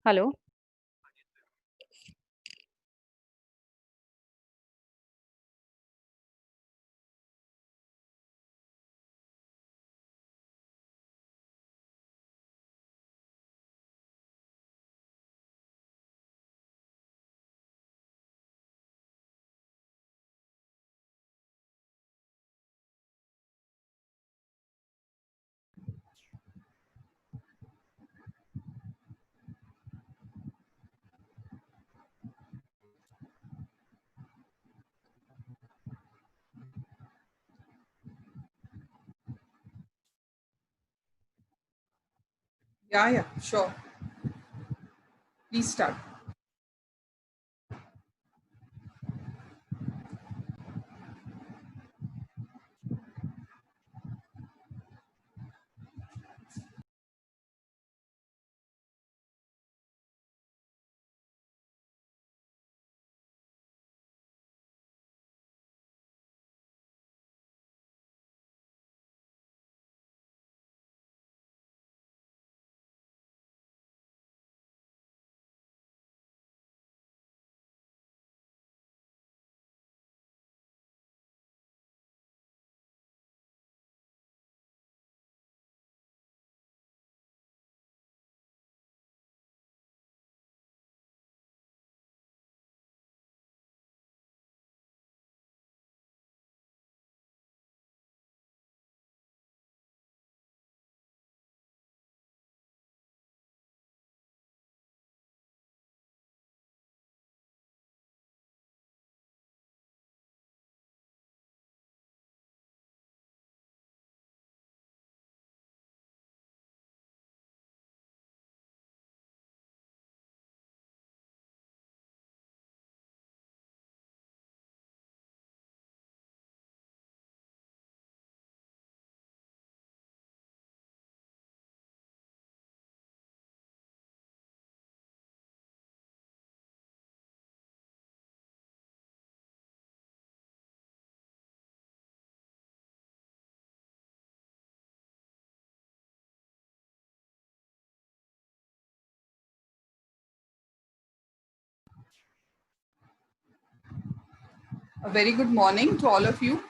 Hello. Yeah, sure. Please start. A very good morning to all of you.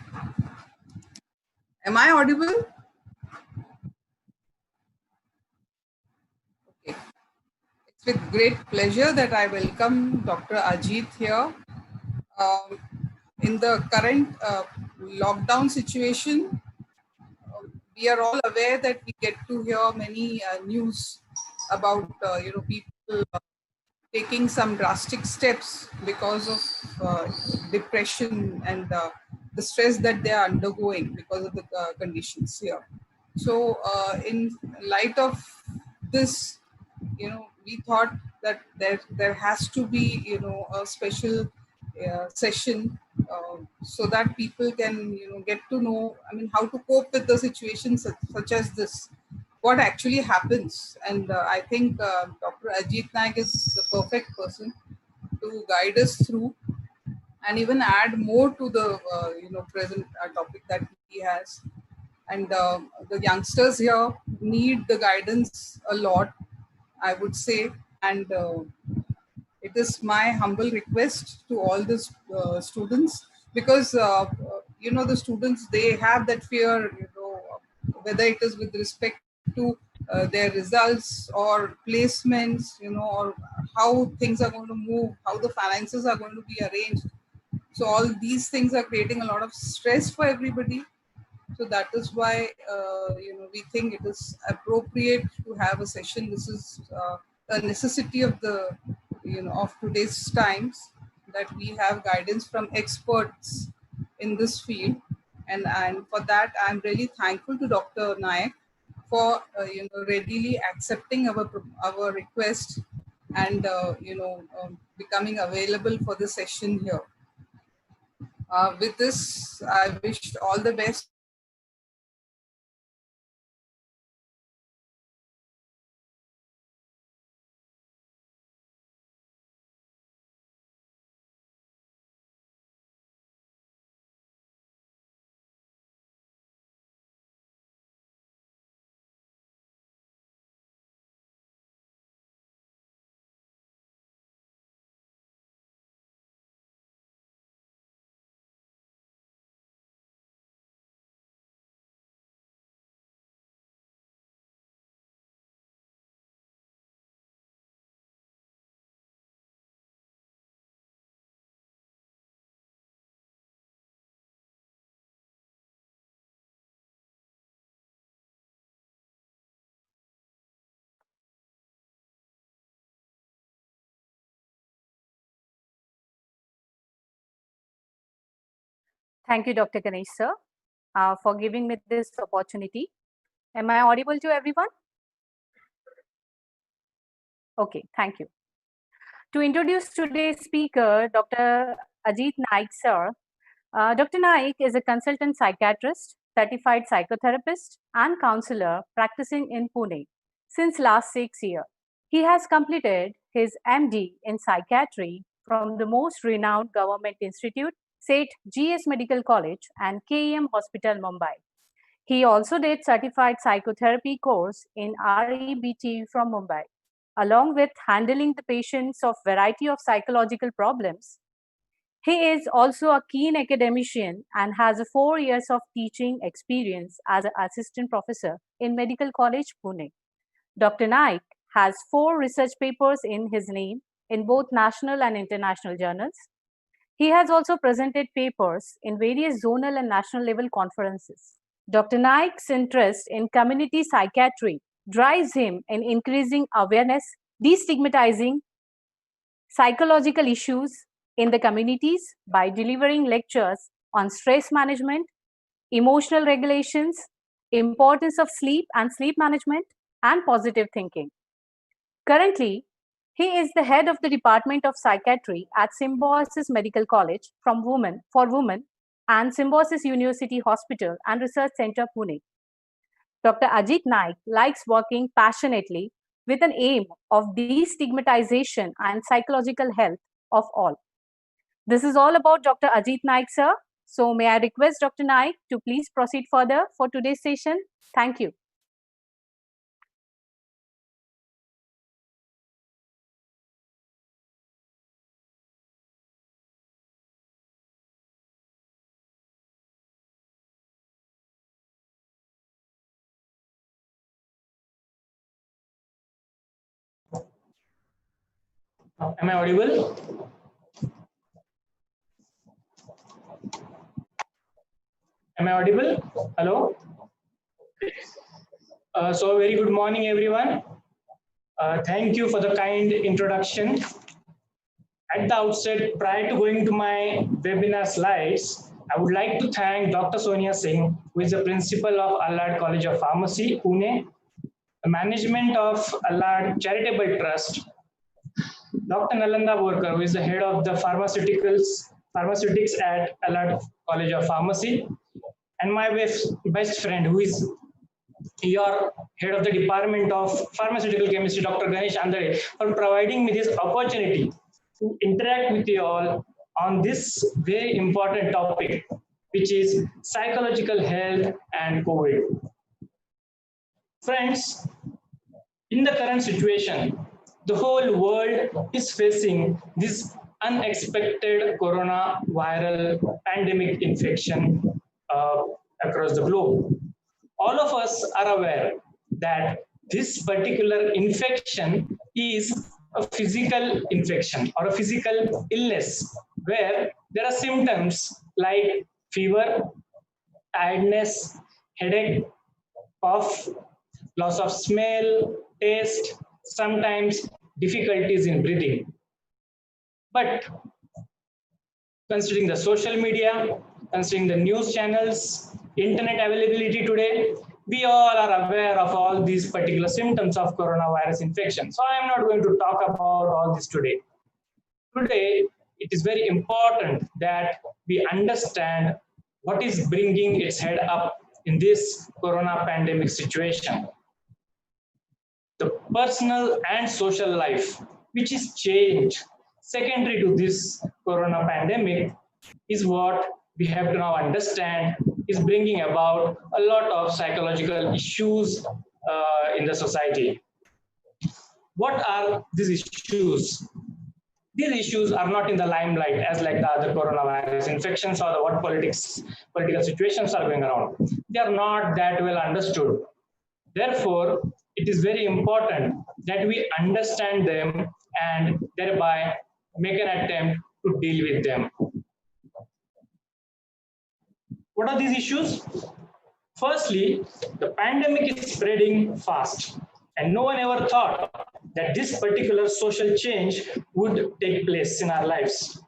Am I audible? Okay. It's with great pleasure that I welcome Dr. Ajit here. Um, in the current lockdown situation, we are all aware that we get to hear many news about people taking some drastic steps because of depression and the stress that they are undergoing because of the conditions here. So, in light of this, we thought that there has to be a special session so that people can get to know. I mean, how to cope with the situations such as this. What actually happens, and I think Dr. Ajit Naik is the perfect person to guide us through and even add more to the present topic that he has. And the youngsters here need the guidance a lot, I would say. And it is my humble request to all the students, because the students, they have that fear, whether it is with respect to their results or placements, or how things are going to move, how the finances are going to be arranged. So all these things are creating a lot of stress for everybody. So that is why we think it is appropriate to have a session. This is a necessity of the of today's times, that we have guidance from experts in this field. And for that, I'm really thankful to Dr. Nayak for readily accepting our request and becoming available for the session here. With this, I wish all the best Thank you, Dr. Ganesh, sir, for giving me this opportunity. Am I audible to everyone? Okay, thank you. To introduce today's speaker, Dr. Ajit Naik, sir. Dr. Naik is a consultant psychiatrist, certified psychotherapist, and counselor practicing in Pune since last 6 years. He has completed his MD in psychiatry from the most renowned government institute, Seth GS Medical College and KEM Hospital, Mumbai. He also did certified psychotherapy course in REBT from Mumbai. Along with handling the patients of variety of psychological problems, he is also a keen academician and has 4 years of teaching experience as an assistant professor in Medical College, Pune. Dr. Naik has 4 research papers in his name in both national and international journals. He has also presented papers in various zonal and national level conferences. Dr. Naik's interest in community psychiatry drives him in increasing awareness, destigmatizing psychological issues in the communities by delivering lectures on stress management, emotional regulations, importance of sleep and sleep management, and positive thinking. Currently, he is the head of the Department of Psychiatry at Symbiosis Medical College for Women and Symbiosis University Hospital and Research Center, Pune. Dr. Ajit Naik likes working passionately with an aim of destigmatization and psychological health of all. This is all about Dr. Ajit Naik, sir. So may I request Dr. Naik to please proceed further for today's session. Thank you. Am I audible? Am I audible? Hello? So very good morning, everyone. Thank you for the kind introduction. At the outset, prior to going to my webinar slides, I would like to thank Dr. Sonia Singh, who is the principal of Allard College of Pharmacy, Pune, the management of Allard Charitable Trust, Dr. Nalanda Borkar, who is the head of the pharmaceutics at Allard College of Pharmacy, and my best friend, who is your head of the Department of Pharmaceutical Chemistry, Dr. Ganesh Andare, for providing me this opportunity to interact with you all on this very important topic, which is psychological health and COVID. Friends, in the current situation, the whole world is facing this unexpected coronavirus pandemic infection across the globe. All of us are aware that this particular infection is a physical infection or a physical illness where there are symptoms like fever, tiredness, headache, cough, loss of smell, taste, sometimes difficulties in breathing. But considering the social media, considering the news channels, internet availability today, we all are aware of all these particular symptoms of coronavirus infection. So I am not going to talk about all this today. Today, it is very important that we understand what is bringing its head up in this corona pandemic situation. The personal and social life, which is changed secondary to this corona pandemic, is what we have to now understand is bringing about a lot of psychological issues in the society. What are these issues? These issues are not in the limelight as like the other coronavirus infections or the what political situations are going around. They are not that well understood. Therefore, it is very important that we understand them and thereby make an attempt to deal with them. What are these issues? Firstly, the pandemic is spreading fast, and no one ever thought that this particular social change would take place in our lives.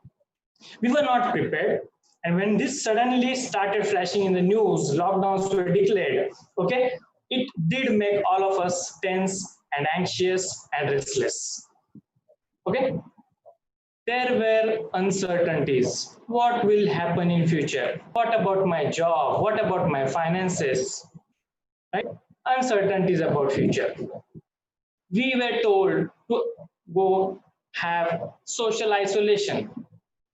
We were not prepared. And when this suddenly started flashing in the news, lockdowns were declared, okay, it did make all of us tense and anxious and restless. Okay, there were uncertainties. What will happen in future? What about my job? What about my finances? Right? Uncertainties about future. We were told to go have social isolation,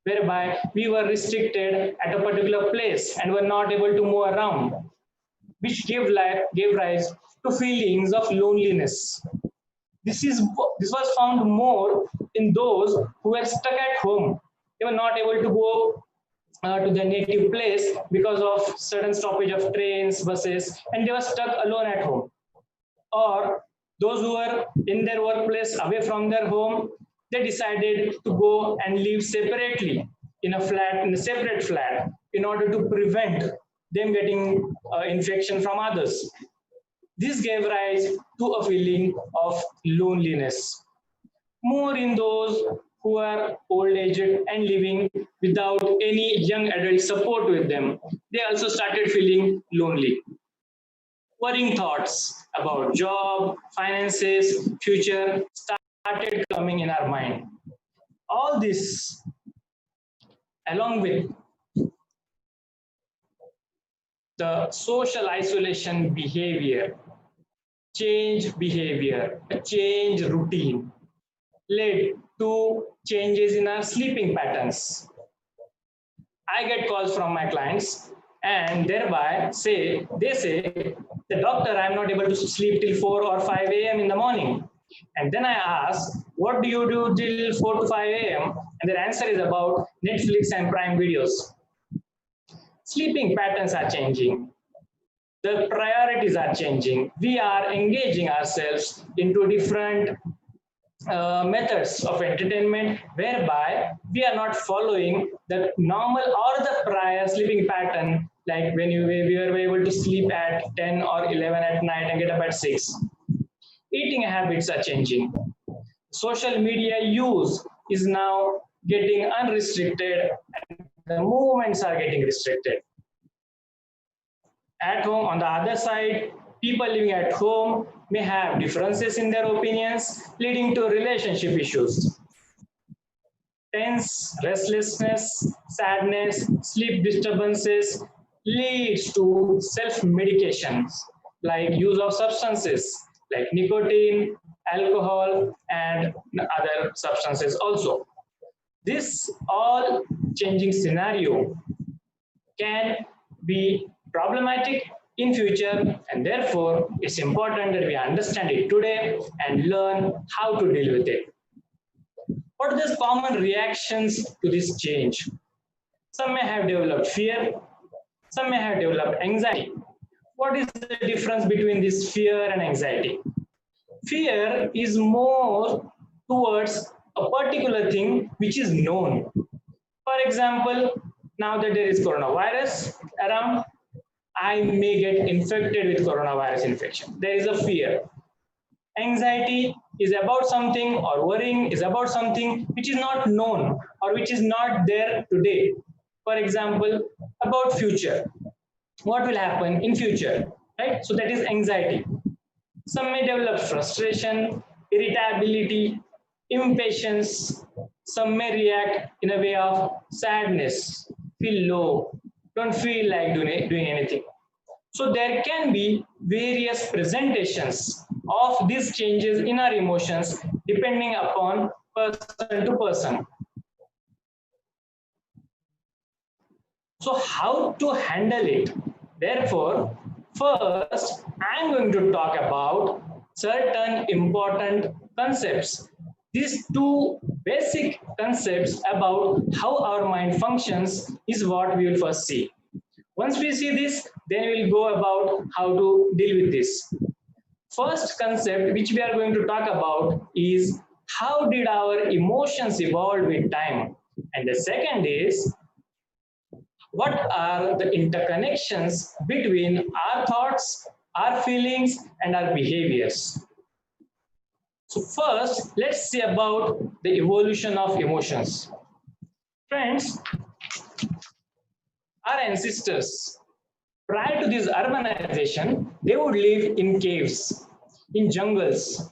whereby we were restricted at a particular place and were not able to move around, which gave rise to feelings of loneliness. This was found more in those who were stuck at home. They were not able to go to their native place because of sudden stoppage of trains, buses, and they were stuck alone at home. Or those who were in their workplace away from their home, they decided to go and live separately in a separate flat, in order to prevent them getting infection from others. This gave rise to a feeling of loneliness, more in those who are old aged and living without any young adult support with them. They also started feeling lonely. Worrying thoughts about job, finances, future started coming in our mind. All this, along with the social isolation behavior, change behavior, change routine, led to changes in our sleeping patterns. I get calls from my clients and thereby they say, the doctor, I'm not able to sleep till 4 or 5 a.m. in the morning. And then I ask, what do you do till 4 to 5 a.m.? And their answer is about Netflix and Prime videos. Sleeping patterns are changing. The priorities are changing. We are engaging ourselves into different methods of entertainment, whereby we are not following the normal or the prior sleeping pattern, like when we were able to sleep at 10 or 11 at night and get up at 6. Eating habits are changing. Social media use is now getting unrestricted and the movements are getting restricted. At home, on the other side, people living at home may have differences in their opinions, leading to relationship issues. Tense, restlessness, sadness, sleep disturbances leads to self-medications like use of substances like nicotine, alcohol, and other substances also. This all changing scenario can be problematic in future, and therefore it's important that we understand it today and learn how to deal with it. What are the common reactions to this change? Some may have developed fear, some may have developed anxiety. What is the difference between this fear and anxiety? Fear is more towards a particular thing which is known. For example, now that there is coronavirus around, I may get infected with coronavirus infection. There is a fear. Anxiety is about something, or worrying is about something which is not known or which is not there today. For example, about future. What will happen in future, right? So that is anxiety. Some may develop frustration, irritability, impatience. Some may react in a way of sadness, feel low, don't feel like doing anything. So there can be various presentations of these changes in our emotions depending upon person to person. So how to handle it? Therefore, first I'm going to talk about certain important concepts. These two basic concepts about how our mind functions is what we will first see. Once we see this, then we will go about how to deal with this. First concept which we are going to talk about is how did our emotions evolve with time? And the second is what are the interconnections between our thoughts, our feelings, and our behaviors. So first, let's see about the evolution of emotions. Friends, our ancestors, prior to this urbanization, they would live in caves, in jungles.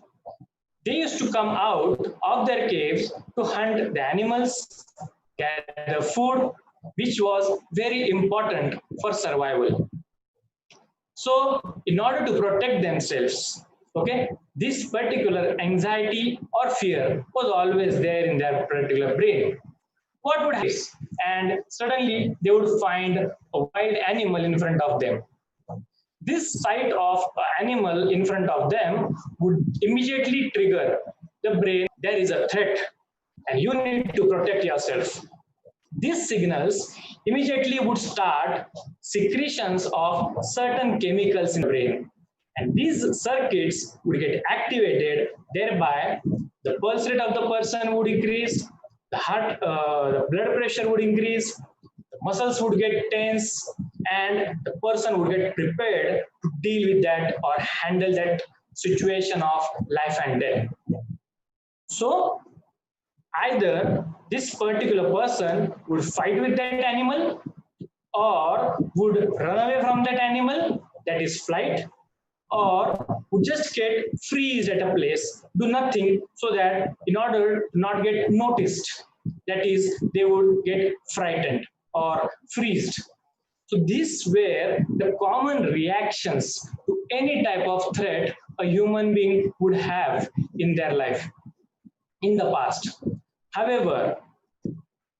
They used to come out of their caves to hunt the animals, gather food, which was very important for survival. So, in order to protect themselves, okay, this particular anxiety or fear was always there in their particular brain. What would happen? And suddenly they would find a wild animal in front of them. This sight of an animal in front of them would immediately trigger the brain, there is a threat and you need to protect yourself. These signals immediately would start secretions of certain chemicals in the brain. And these circuits would get activated, thereby the pulse rate of the person would increase, the blood pressure would increase, the muscles would get tense, and the person would get prepared to deal with that or handle that situation of life and death. So either this particular person would fight with that animal or would run away from that animal, that is flight, or would just get freeze at a place, do nothing, so that in order to not get noticed, that is, they would get frightened or freezed. So these were the common reactions to any type of threat a human being would have in their life in the past. However,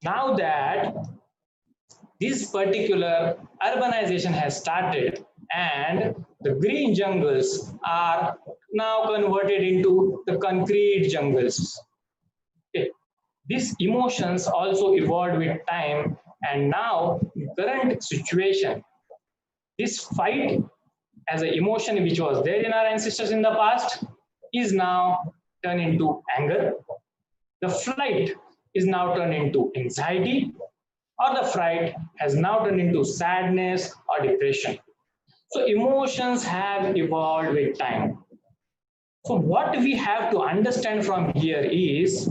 now that this particular urbanization has started and the green jungles are now converted into the concrete jungles. Okay. These emotions also evolved with time, and now in current situation, this fight as an emotion which was there in our ancestors in the past is now turned into anger. The flight is now turned into anxiety, or the fright has now turned into sadness or depression. So emotions have evolved with time. So what we have to understand from here is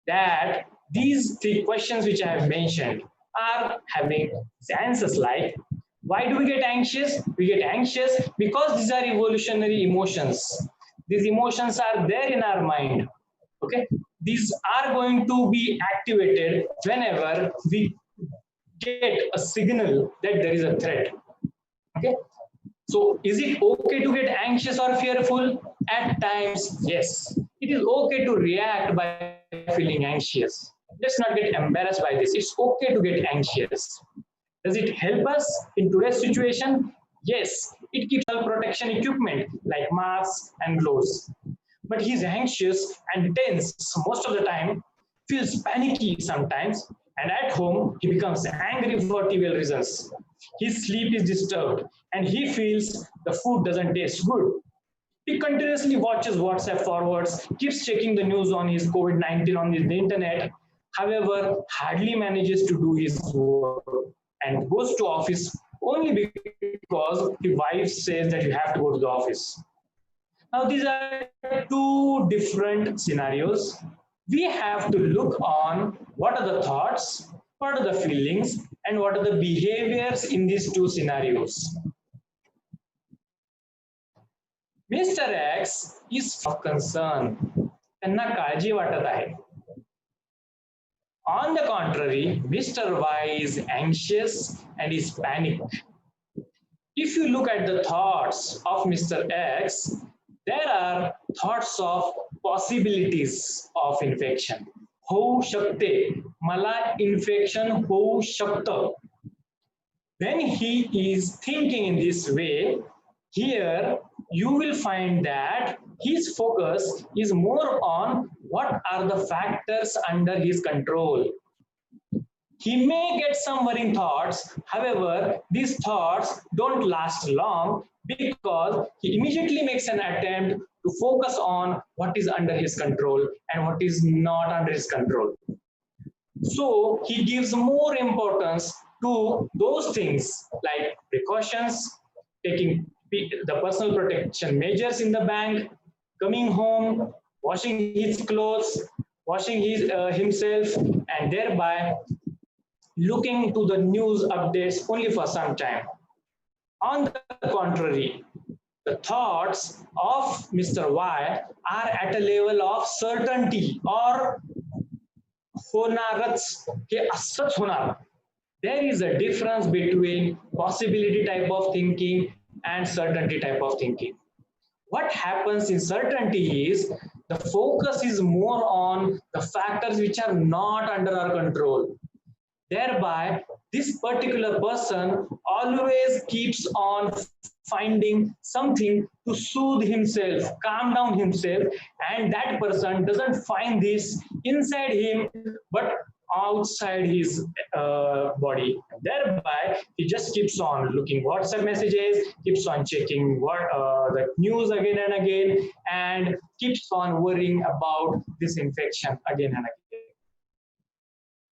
that these three questions which I have mentioned are having answers like, why do we get anxious? We get anxious because these are evolutionary emotions. These emotions are there in our mind. Okay, these are going to be activated whenever we get a signal that there is a threat. Okay, so is it okay to get anxious or fearful? At times, yes. It is okay to react by feeling anxious. Let's not get embarrassed by this. It's okay to get anxious. Does it help us in today's situation? Yes, it keeps all protection equipment like masks and gloves. But he's anxious and tense most of the time, feels panicky sometimes, and at home he becomes angry for trivial reasons. His sleep is disturbed and he feels the food doesn't taste good. He continuously watches WhatsApp forwards, keeps checking the news on his COVID-19 on the internet, however, hardly manages to do his work and goes to office only because his wife says that you have to go to the office. Now, these are two different scenarios. We have to look on what are the thoughts, what are the feelings, and what are the behaviors in these two scenarios. Mr. X is of concern. त्यांना काळजी वाटत आहे. On the contrary, Mr. Y is anxious and is panicked. If you look at the thoughts of Mr. X, there are thoughts of possibilities of infection. होऊ शकते, मला infection होऊ शकतं. When he is thinking in this way, here you will find that his focus is more on what are the factors under his control. He may get some worrying thoughts, however, these thoughts don't last long because he immediately makes an attempt to focus on what is under his control and what is not under his control. So he gives more importance to those things like precautions, taking the personal protection measures in the bank, coming home, washing his clothes, washing himself, and thereby looking to the news updates only for some time. On the contrary, the thoughts of Mr. Y are at a level of certainty or होणारच हे असंच होणार. There is a difference between possibility type of thinking and certainty type of thinking. What happens in certainty is the focus is more on the factors which are not under our control. Thereby, this particular person always keeps on finding something to soothe himself, calm down himself, and that person doesn't find this inside him but outside his body. Thereby, he just keeps on looking WhatsApp messages, keeps on checking the news again and again, and keeps on worrying about this infection again and again.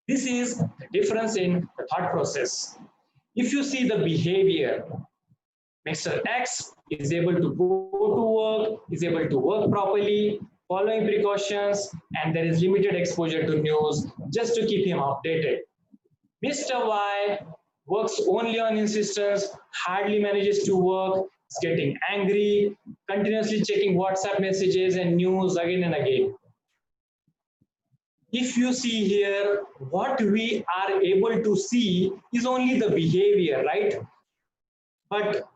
This is the difference in the thought process. If you see the behavior, Mr. X is able to go to work, is able to work properly, following precautions, and there is limited exposure to news just to keep him updated. Mr. Y works only on insistence, hardly manages to work, is getting angry, continuously checking WhatsApp messages and news again and again. If you see here, what we are able to see is only the behavior, right? But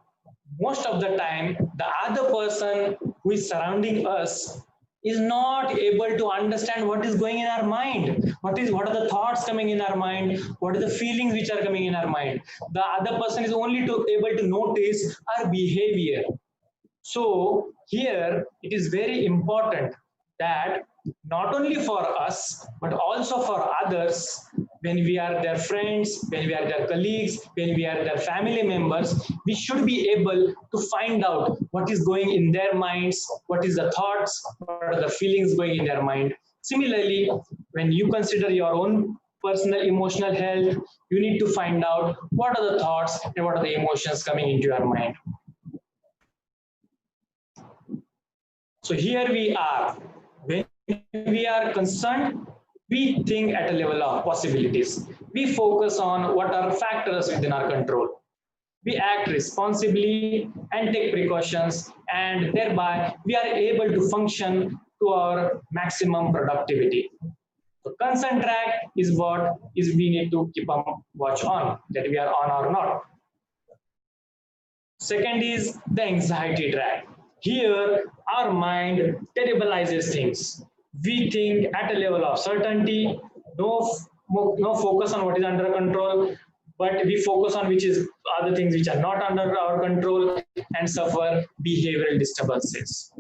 most of the time, the other person who is surrounding us is not able to understand what is going in our mind. What are the thoughts coming in our mind? What are the feelings which are coming in our mind? The other person is only able to notice our behavior. So here, it is very important that not only for us, but also for others, when we are their friends, when we are their colleagues, when we are their family members, we should be able to find out what is going in their minds, what is the thoughts, what are the feelings going in their mind. Similarly, when you consider your own personal emotional health, you need to find out what are the thoughts and what are the emotions coming into your mind. So here we are. When we are concerned, we think at a level of possibilities. We focus on what are factors within our control. We act responsibly and take precautions, and thereby we are able to function to our maximum productivity. So concern track is what is we need to keep a watch on, that we are on or not. Second is the anxiety track. Here, our mind terribilizes things. We think at a level of certainty, no focus on what is under control, but we focus on which is other things which are not under our control and suffer behavioral disturbances.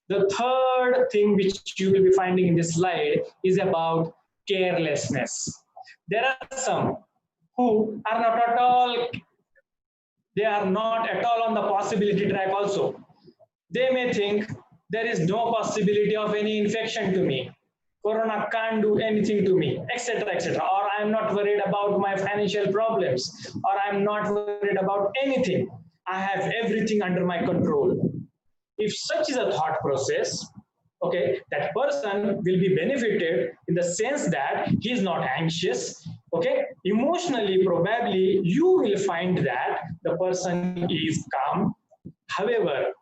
The third thing which you will be finding in this slide is about carelessness. There are some who are not at all, they are not at all on the possibility track also. They may think there is no possibility of any infection to me. Corona can't do anything to me, etc., etc. Or I'm not worried about my financial problems, or I'm not worried about anything. I have everything under my control. If such is a thought process, okay, that person will be benefited in the sense that he is not anxious. Okay, emotionally, probably you will find that the person is calm. However,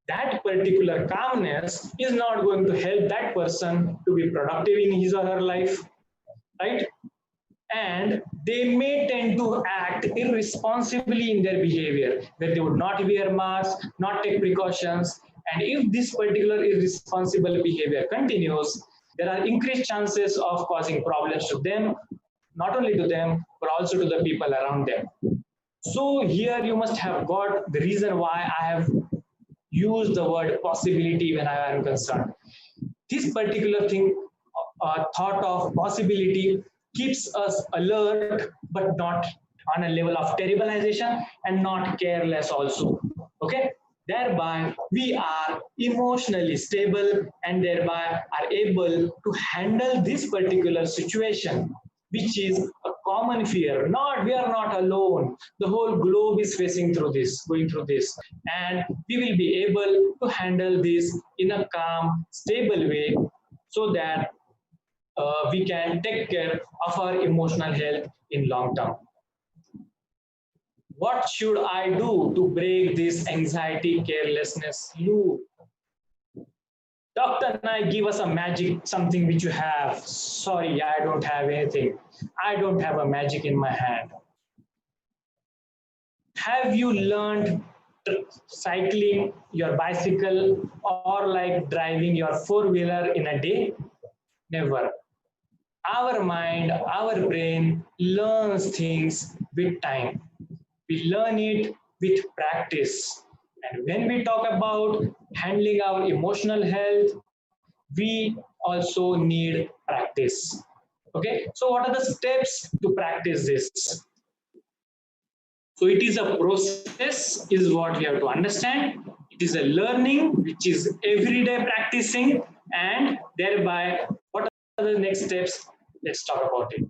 that particular calmness is not going to help that person to be productive in his or her life, right? And they may tend to act irresponsibly in their behavior, where they would not wear masks, not take precautions. And if this particular irresponsible behavior continues, there are increased chances of causing problems to them, not only to them, but also to the people around them. So here you must have got the reason why I have used the word possibility when I am concerned. This particular thing, thought of possibility, keeps us alert, but not on a level of terribilization and not careless also. Okay, thereby we are emotionally stable and thereby are able to handle this particular situation, which is a common fear. We are not alone. The whole globe is facing through this, going through this, and we will be able to handle this in a calm, stable way, so that we can take care of our emotional health in long term. What should I do to break this anxiety carelessness loop? Doctor Nai, give us a magic, something which you have. Sorry, I don't have anything. I don't have a magic in my hand. Have you learned cycling your bicycle or like driving your four-wheeler in a day? Never. Our mind, our brain learns things with time. We learn it with practice. And when we talk about handling our emotional health, we also need practice. Okay, so what are the steps to practice this? So it is a process, is what we have to understand. It is a learning which is everyday practicing, and thereby, what are the next steps? Let's talk about it.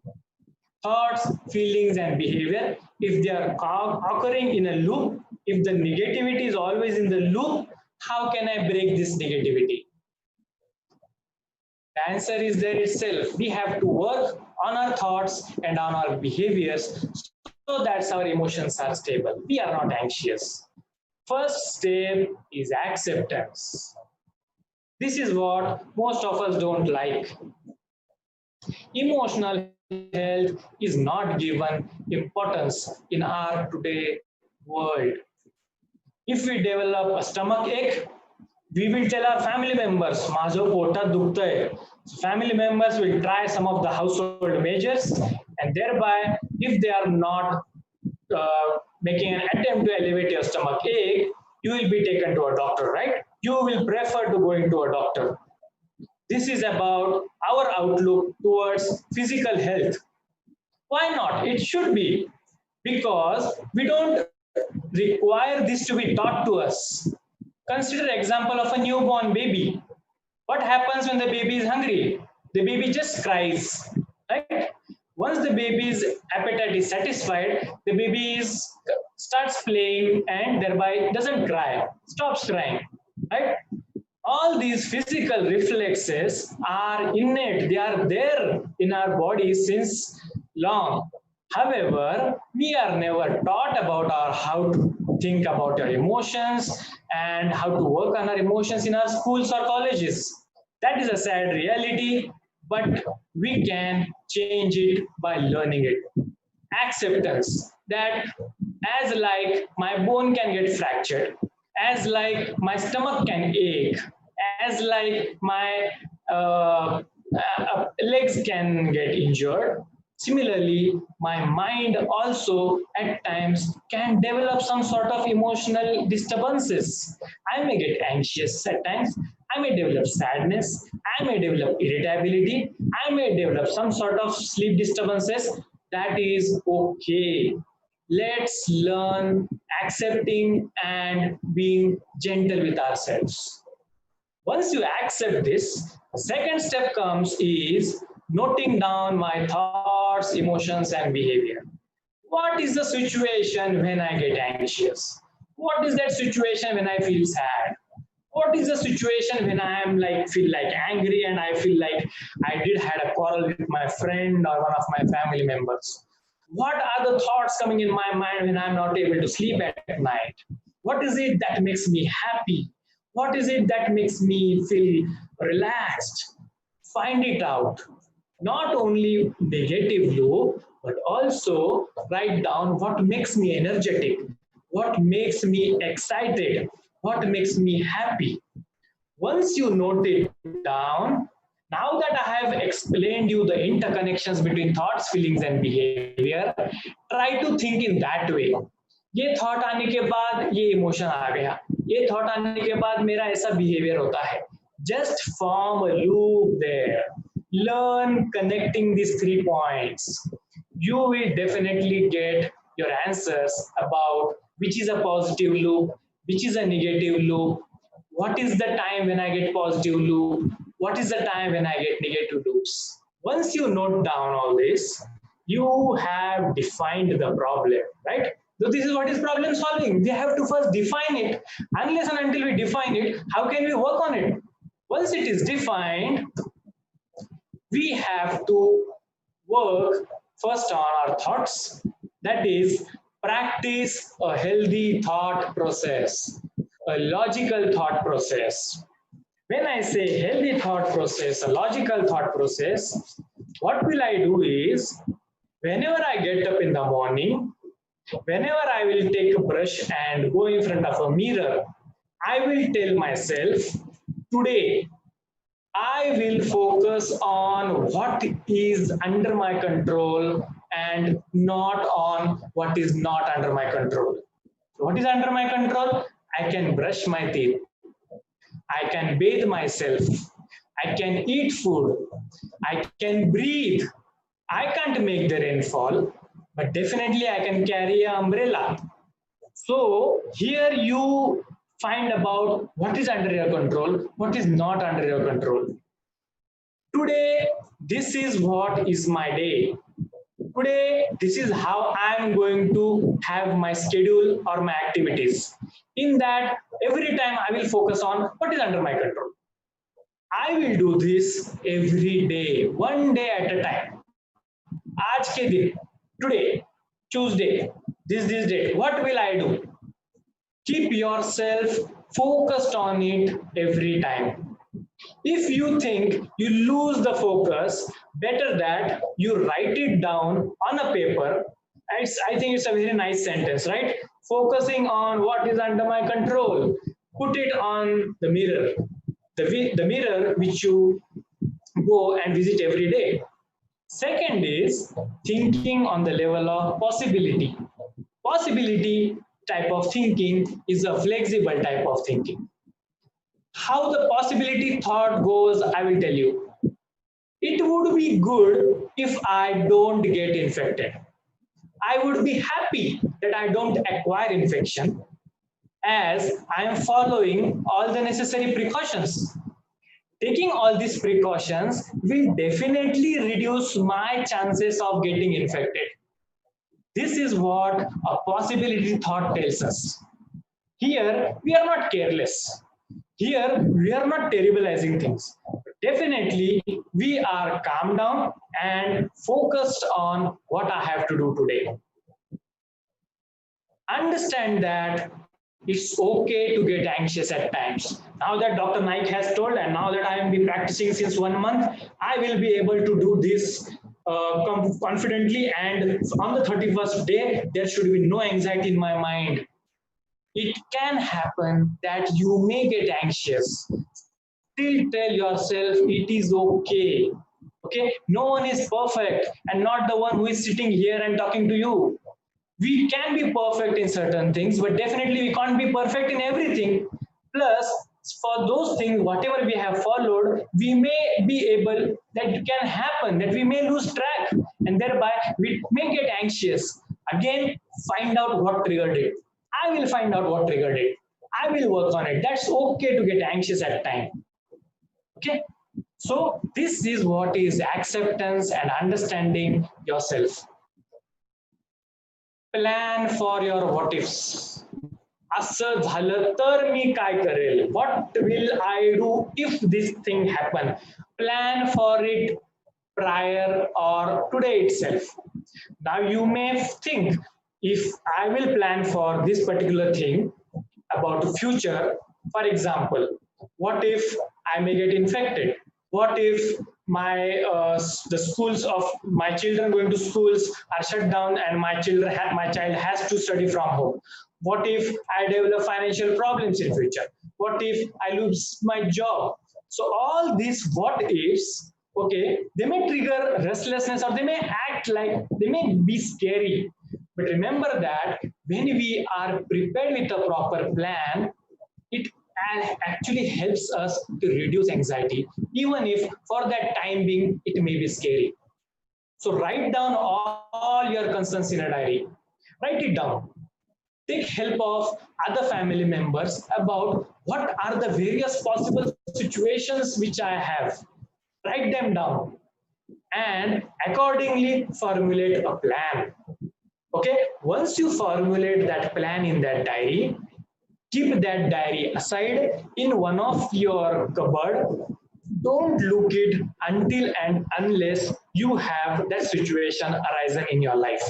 Thoughts, feelings, and behavior, if they are occurring in a loop, if the negativity is always in the loop, how can I break this negativity? The answer is there itself. We have to work on our thoughts and on our behaviors so that our emotions are stable. We are not anxious. First step is acceptance. This is what most of us don't like. Emotional health is not given importance in our today world. If we develop a stomach ache, we will tell our family members, "माझं पोटात दुखतंय." So family members will try some of the household measures, and thereby, if they are not making an attempt to elevate your stomach ache, you will be taken to a doctor, right? You will prefer to go into a doctor. This is about our outlook towards physical health. Why not? It should be, because we don't require this to be taught to us. Consider the example of a newborn baby. What happens when the baby is hungry? The baby just cries, right? Once the baby's appetite is satisfied, the baby starts playing and thereby doesn't cry, stops crying, right? All these physical reflexes are innate, they are there in our body since long. However, we are never taught about how to think about our emotions and how to work on our emotions in our schools or colleges. That is a sad reality, but we can change it by learning it. Acceptance that as like my bone can get fractured, as like my stomach can ache, as like my legs can get injured. Similarly, my mind also at times can develop some sort of emotional disturbances. I may get anxious at times, I may develop sadness, I may develop irritability, I may develop some sort of sleep disturbances. That is okay. Let's learn accepting and being gentle with ourselves. Once you accept this, the second step comes is noting down my thoughts, emotions, and behavior. What is the situation when I get anxious? What is that situation when I feel sad? What is the situation when I am feel like angry and I feel like I did had a quarrel with my friend or one of my family members? What are the thoughts coming in my mind when I'm not able to sleep at night? What is it that makes me happy? What is it that makes me feel relaxed? Find it out. Not only negative loop, but also write down what makes me energetic, what makes me excited, what makes me happy. Once you note it down, now that I have explained you the interconnections between thoughts, feelings, and behavior, try to think in that way. ये thought आने के बाद ये emotion आ गया, ये thought आने के बाद मेरा ऐसा बिहेवियर होता है. Just form a loop there. Learn connecting these 3 points. You will definitely get your answers about which is a positive loop, which is a negative loop, what is the time when I get positive loop, what is the time when I get negative loops. Once you note down all this, you have defined the problem, right? So this is what is problem solving. We have to first define it. Unless and until we define it, how can we work on it? Once it is defined, we have to work first on our thoughts. That is, practice a healthy thought process, a logical thought process. When I say healthy thought process, a logical thought process, what will I do is, whenever I get up in the morning, whenever I will take a brush and go in front of a mirror, I will tell myself, today I will focus on what is under my control and not on what is not under my control. What is under my control? I can brush my teeth. I can bathe myself. I can eat food. I can breathe. I can't make the rainfall, but definitely I can carry an umbrella. So here you find about what is under your control, what is not under your control. Today, this is what is my day. Today, this is how I'm going to have my schedule or my activities. In that, every time I will focus on what is under my control. I will do this every day, one day at a time. आज के दिन, today, Tuesday, this date, what will I do? Keep yourself focused on it every time. If you think you lose the focus, better that you write it down on a paper. I think it's a very nice sentence, right? Focusing on what is under my control. Put it on the mirror, the mirror which you go and visit every day. Second is thinking on the level of possibility. Possibility type of thinking is a flexible type of thinking. How the possibility thought goes, I will tell you. It would be good if I don't get infected. I would be happy that I don't acquire infection as I am following all the necessary precautions. Taking all these precautions will definitely reduce my chances of getting infected. This is what a possibility thought tells us. Here, we are not careless. Here, we are not terribilizing things. Definitely, we are calm down and focused on what I have to do today. Understand that it's okay to get anxious at times. Now that Dr. Naik has told, and now that I am been practicing since 1 month, I will be able to do this confidently. And on the 31st day, there should be no anxiety in my mind. It can happen that you may get anxious. Still tell yourself it is okay. Okay, no one is perfect, and not the one who is sitting here and talking to you. We can be perfect in certain things, but definitely we can't be perfect in everything. Plus, for those things, whatever we have followed, we may be able, that can happen, that we may lose track, and thereby we may get anxious. Again, find out what triggered it. I will find out what triggered it. I will work on it. That's okay to get anxious at times. Okay. So this is what is acceptance and understanding yourself. Plan for your what ifs. असं झालं तर मी काय करेल? What will I do if this thing happen? Plan for it prior or today itself. Now you may think, if I will plan for this particular thing about the future, for example, what if I may get infected? What if my the schools of my children going to schools are shut down and my child has to study from home? What if I develop financial problems in future? What if I lose my job? So all these what ifs, okay, they may trigger restlessness or they may act like they may be scary. But remember that when we are prepared with a proper plan, it actually helps us to reduce anxiety, even if for that time being it may be scary. So write down all your concerns in a diary. Write it down. Take help of other family members about what are the various possible situations which I have. Write them down and accordingly formulate a plan. Okay, once you formulate that plan in that diary, keep that diary aside in one of your cupboard. don't look it until and unless you have that situation arising in your life.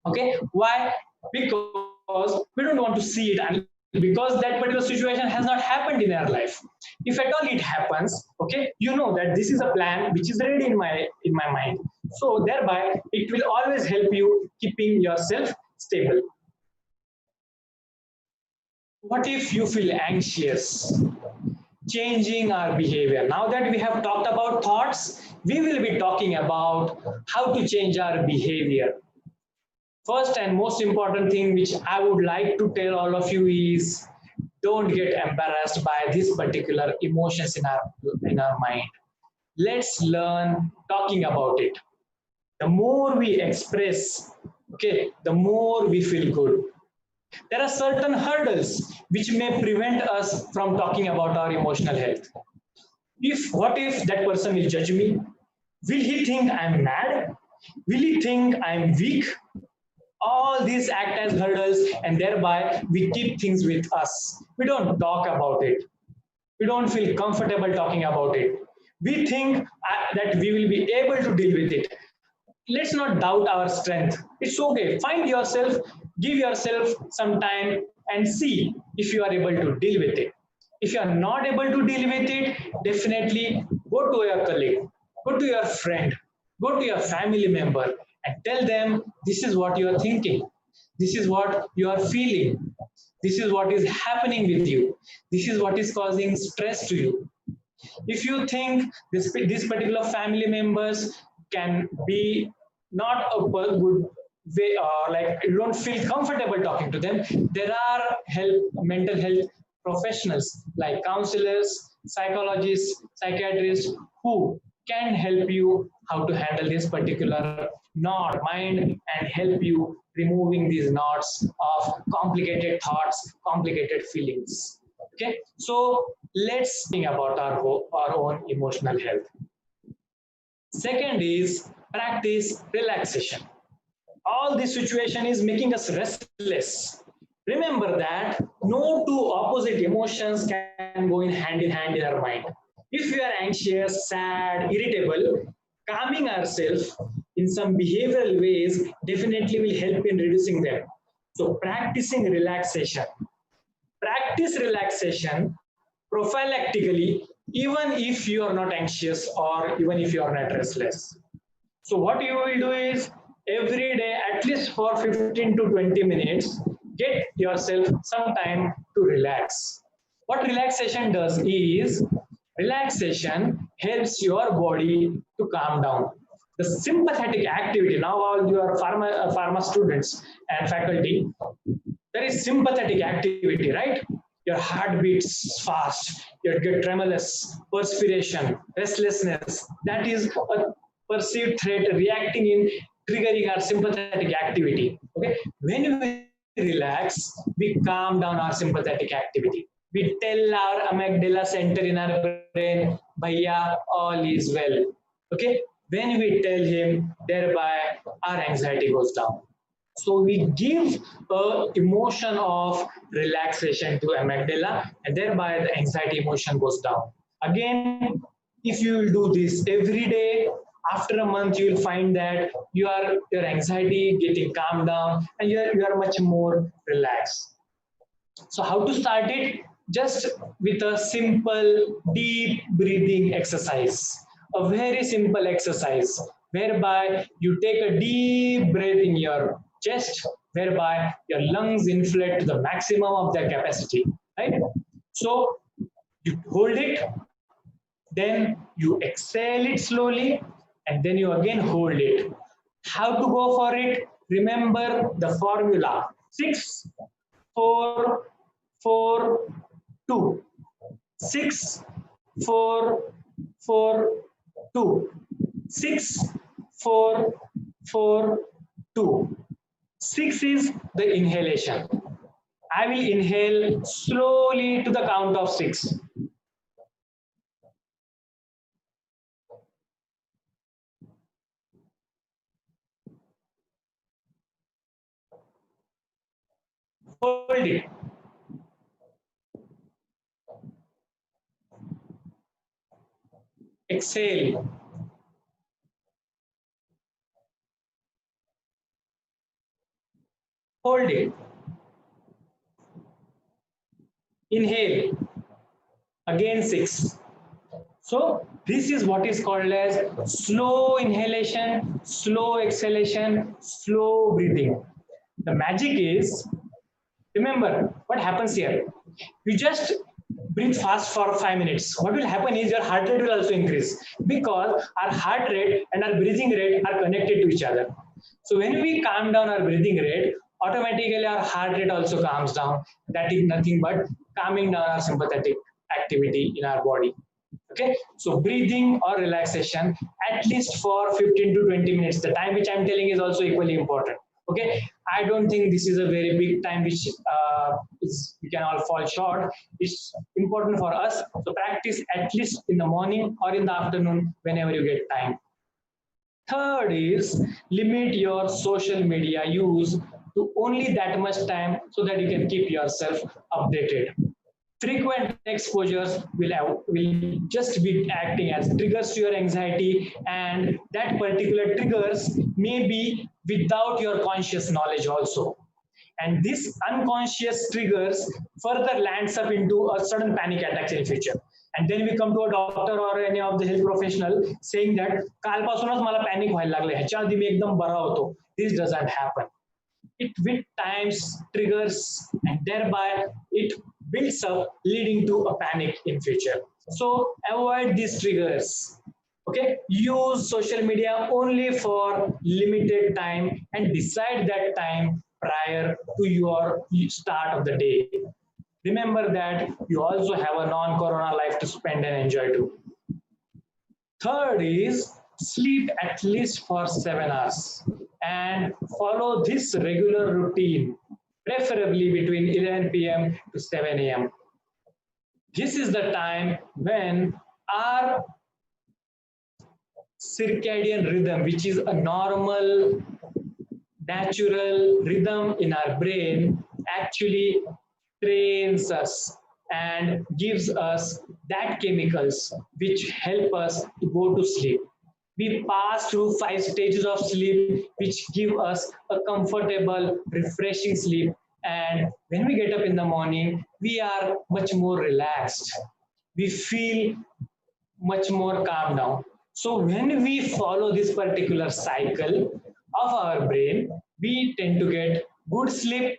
Okay, why? Because we don't want to see it, and because that particular situation has not happened in our life. If at all it happens, okay, you know that this is a plan which is ready in my mind. So thereby it will always help you keeping yourself stable. What if you feel anxious? Changing our behavior. Now that we have talked about thoughts, we will be talking about how to change our behavior. First and most important thing which I would like to tell all of you is don't get embarrassed by these particular emotions in our mind. Let's learn talking about it. The more we express, okay, the more we feel good. There are certain hurdles which may prevent us from talking about our emotional health. What if that person will judge me? Will he think I'm mad? Will he think I'm weak? All these act as hurdles, and thereby we keep things with us. We don't talk about it. We don't feel comfortable talking about it. We think that we will be able to deal with it. Let's not doubt our strength. It's okay. Find yourself, give yourself some time, and see if you are able to deal with it. If you are not able to deal with it, definitely go to your colleague, go to your friend, go to your family member, and tell them this is what you are thinking, this is what you are feeling, this is what is happening with you, this is what is causing stress to you. If you think this particular family members can be not a good way, like you don't feel comfortable talking to them, there are mental health professionals like counselors, psychologists, psychiatrists who can help you how to handle this particular knot mind and help you removing these knots of complicated thoughts, complicated feelings. Okay, so let's think about our own emotional health. Second is practice relaxation. All this situation is making us restless. Remember that no two opposite emotions can go in hand in our mind. If we are anxious, sad, irritable, calming ourselves in some behavioral ways definitely will help in reducing them. So practicing relaxation. Practice relaxation prophylactically, even if you are not anxious or even if you are not restless. So what you will do is every day, at least for 15 to 20 minutes, get yourself some time to relax. What relaxation does is relaxation helps your body to calm down. The sympathetic activity, now all your pharma students and faculty, there is sympathetic activity, right? Your heart beats fast, you get tremulous, perspiration, restlessness. That is a perceived threat reacting in triggering our sympathetic activity. Okay, when we relax, we calm down our sympathetic activity. We tell our amygdala center in our brain, Bhaiya, all is well. Okay, when we tell him, thereby our anxiety goes down. So we give a emotion of relaxation to amygdala, and thereby the anxiety emotion goes down. Again, if you will do this every day, after a month, you will find that your anxiety getting calmed down, and you are much more relaxed. So how to start it? Just with a simple deep breathing exercise. A very simple exercise whereby you take a deep breath in your chest, whereby your lungs inflate to the maximum of their capacity. Right? So you hold it, then you exhale it slowly, and then you again hold it. How to go for it? Remember the formula 6, 4, 4, 2. 6, 4, 4, 2. 6, 4, 4, 2. 6 is the inhalation. I will inhale slowly to the count of 6. Hold it. Exhale. Hold it. Inhale. Again 6. So this is what is called as slow inhalation, slow exhalation, slow breathing. The magic is, remember what happens here. You just breathe fast for 5 minutes. What will happen is your heart rate will also increase because our heart rate and our breathing rate are connected to each other. So when we calm down our breathing rate, automatically our heart rate also calms down. That is nothing but calming down our sympathetic activity in our body. Okay, so breathing or relaxation at least for 15 to 20 minutes. The time which I'm telling is also equally important. Okay, I don't think this is a very big time which we can all fall short. It's important for us. So practice at least in the morning or in the afternoon whenever you get time. Third is limit your social media use to only that much time so that you can keep yourself updated. Frequent exposures will just be acting as triggers to your anxiety, and that particular triggers may be without your conscious knowledge also. And this unconscious triggers further lands up into a sudden panic attacks in future. And then we come to a doctor or any of the health professional saying that कालपासूनच मला panic व्हायला लागले, ह्याच्या आधी मी एकदम बरा होतो. This doesn't happen. It with times triggers and thereby it builds up leading to a panic in future. So avoid these triggers. Okay, use social media only for limited time and decide that time prior to your start of the day. Remember that you also have a non-corona life to spend and enjoy too. Third is sleep at least for 7 hours and follow this regular routine, preferably between 11 p.m. to 7 a.m. This is the time when our circadian rhythm, which is a normal, natural rhythm in our brain, actually trains us and gives us that chemicals which help us to go to sleep. We pass through 5 stages of sleep which give us a comfortable, refreshing sleep. And when we get up in the morning, we are much more relaxed. We feel much more calm down. So when we follow this particular cycle of our brain, we tend to get good sleep,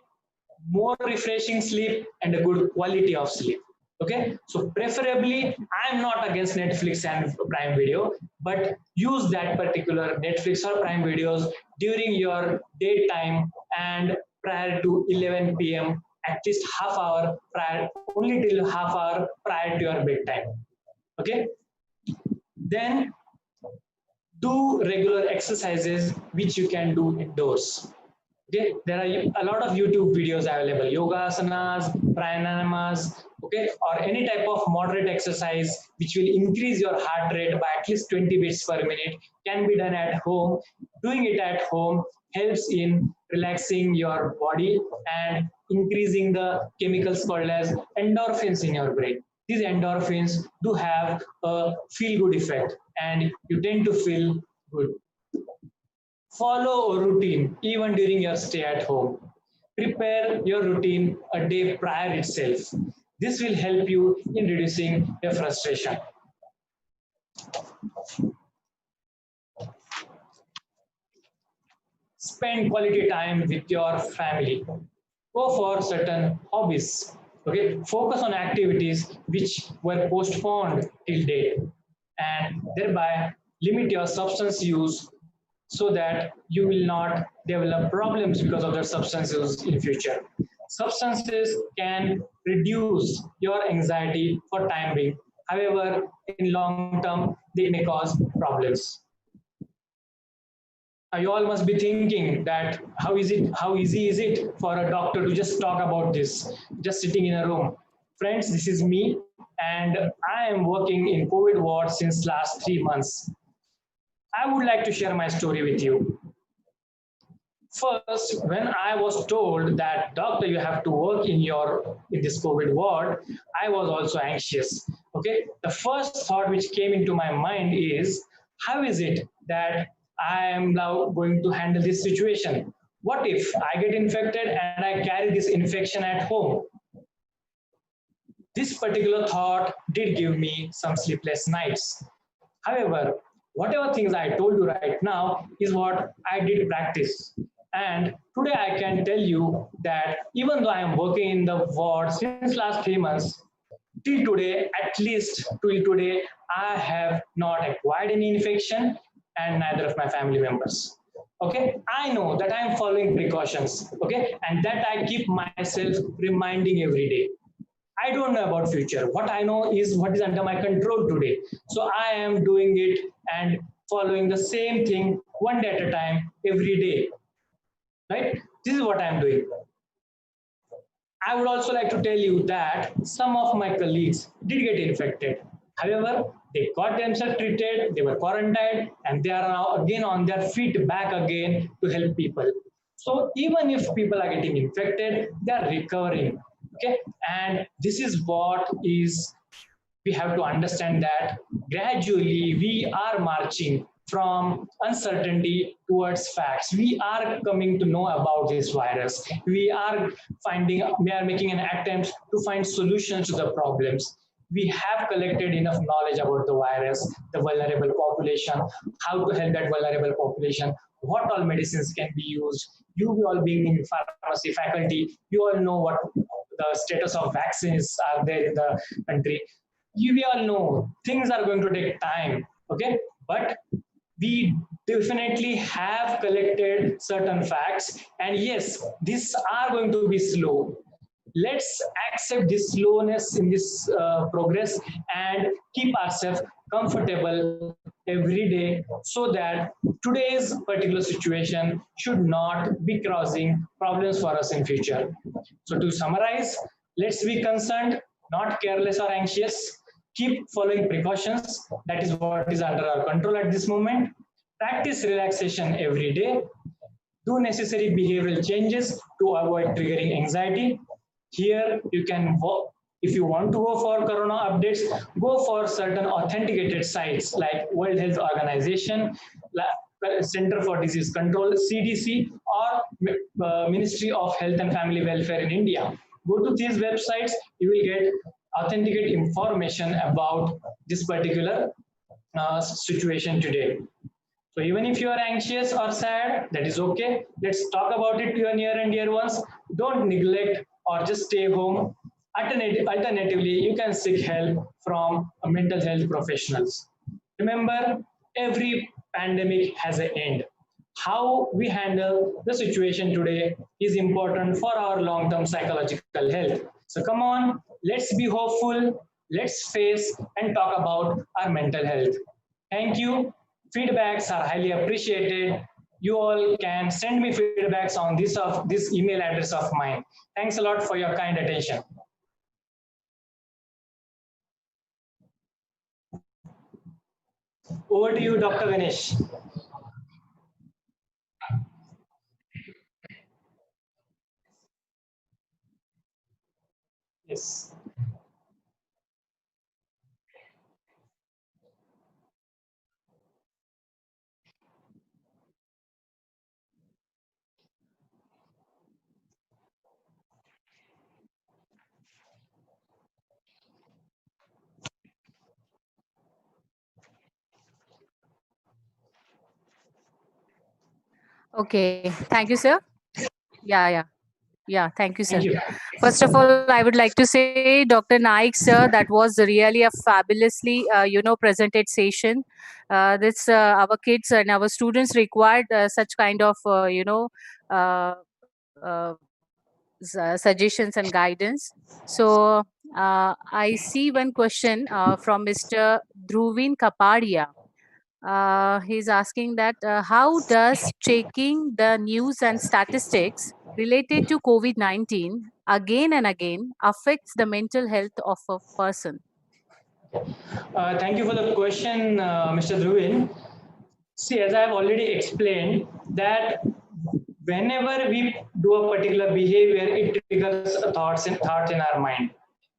more refreshing sleep, and a good quality of sleep. Okay, so preferably I'm not against Netflix and Prime Video, but use that particular Netflix or Prime videos during your daytime and prior to 11 p.m. at least half hour prior, only till half hour prior to your bedtime. Okay, then do regular exercises which you can do indoors. Okay, there are a lot of YouTube videos available, yoga asanas, pranayamas, okay, or any type of moderate exercise which will increase your heart rate by at least 20 beats per minute can be done at home. Doing it at home helps in relaxing your body and increasing the chemicals called as endorphins in your brain. These endorphins do have a feel good effect and you tend to feel good. Follow a routine even during your stay at home. Prepare your routine a day prior itself. This will help you in reducing your frustration. Spend quality time with your family. Go for certain hobbies. Okay, focus on activities which were postponed till date, and thereby limit your substance use so that you will not develop problems because of their substance use in future. Substances can reduce your anxiety for time being. However, in long term, they may cause problems. Now you all must be thinking that how easy is it for a doctor to just talk about this, just sitting in a room. Friends, this is me, and I am working in COVID ward since last 3 months. I would like to share my story with you. First, when I was told that doctor, you have to work in this COVID ward, I was also anxious. Okay, the first thought which came into my mind is, how is it that I am now going to handle this situation? What if I get infected and I carry this infection at home? This particular thought did give me some sleepless nights. However, whatever things I told you right now is what I did practice. And today I can tell you that even though I am working in the ward since last 3 months, till today, at least till today, I have not acquired any infection and neither of my family members. Okay, I know that I am following precautions. Okay, and that I keep myself reminding every day. I don't know about future. What I know is what is under my control today. So I am doing it and following the same thing one day at a time every day. Right? This is what I am doing. I would also like to tell you that some of my colleagues did get infected. However, they got themselves treated, they were quarantined, and they are now again on their feet back again to help people. So even if people are getting infected, they are recovering. Okay, and this is what is we have to understand that gradually we are marching from uncertainty towards facts. We are coming to know about this virus. We are making an attempt to find solutions to the problems. We have collected enough knowledge about the virus, the vulnerable population, how to help that vulnerable population, what all medicines can be used. You all being in pharmacy faculty, you all know what the status of vaccines are there in the country. We all know things are going to take time, okay, but we definitely have collected certain facts, and yes, these are going to be slow. Let's accept this slowness in this progress and keep ourselves comfortable every day so that today's particular situation should not be causing problems for us in future. So to summarize, let's be concerned, not careless or anxious. Keep following precautions. That is what is under our control at this moment. Practice relaxation every day. Do necessary behavioral changes to avoid triggering anxiety. Here you can if you want to go for corona updates, go for certain authenticated sites like World Health Organization, Center for Disease Control, CDC, or Ministry of Health and Family Welfare in India. Go to these websites, you will get authenticate information about this particular situation today. So even if you are anxious or sad, that is okay. Let's talk about it to your near and dear ones. Don't neglect or just stay home. Alternatively, you can seek help from mental health professionals. Remember, every pandemic has an end. How we handle the situation today is important for our long-term psychological health. So come on, let's be hopeful, let's face and talk about our mental health. Thank you. Feedbacks are highly appreciated. You all can send me feedbacks on this email address of mine. Thanks a lot for your kind attention. Over to you, Dr. Ganesh. Yes. Okay, thank you, sir. Yeah, yeah. Yeah, thank you, sir. Thank you. First of all, I would like to say, Dr. Naik, sir, that was really a fabulously, presented session. This our kids and our students required such kind of, uh, uh, suggestions and guidance. So I see one question from Mr. Dhruvin Kapadia. He's asking that how does checking the news and statistics related to COVID-19 again and again affects the mental health of a person? Thank you for the question, Mr. Dhruvin. See, as I have already explained, that whenever we do a particular behavior, it triggers thoughts in our mind.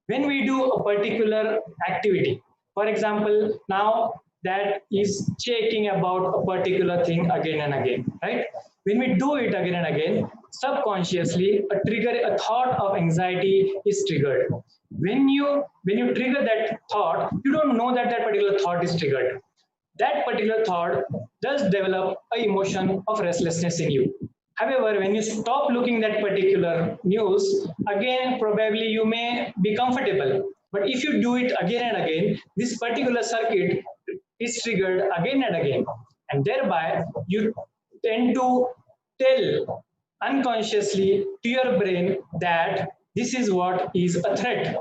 When we do a particular activity, for example, now that is checking about a particular thing again and again, right? When we do it again and again, subconsciously a thought of anxiety is triggered. When you trigger that thought, you don't know that that particular thought is triggered. That particular thought does develop a emotion of restlessness in you. However, when you stop looking that particular news, again, probably you may be comfortable. But if you do it again and again, this particular circuit is triggered again and again. And thereby, you tend to tell unconsciously to your brain that this is what is a threat.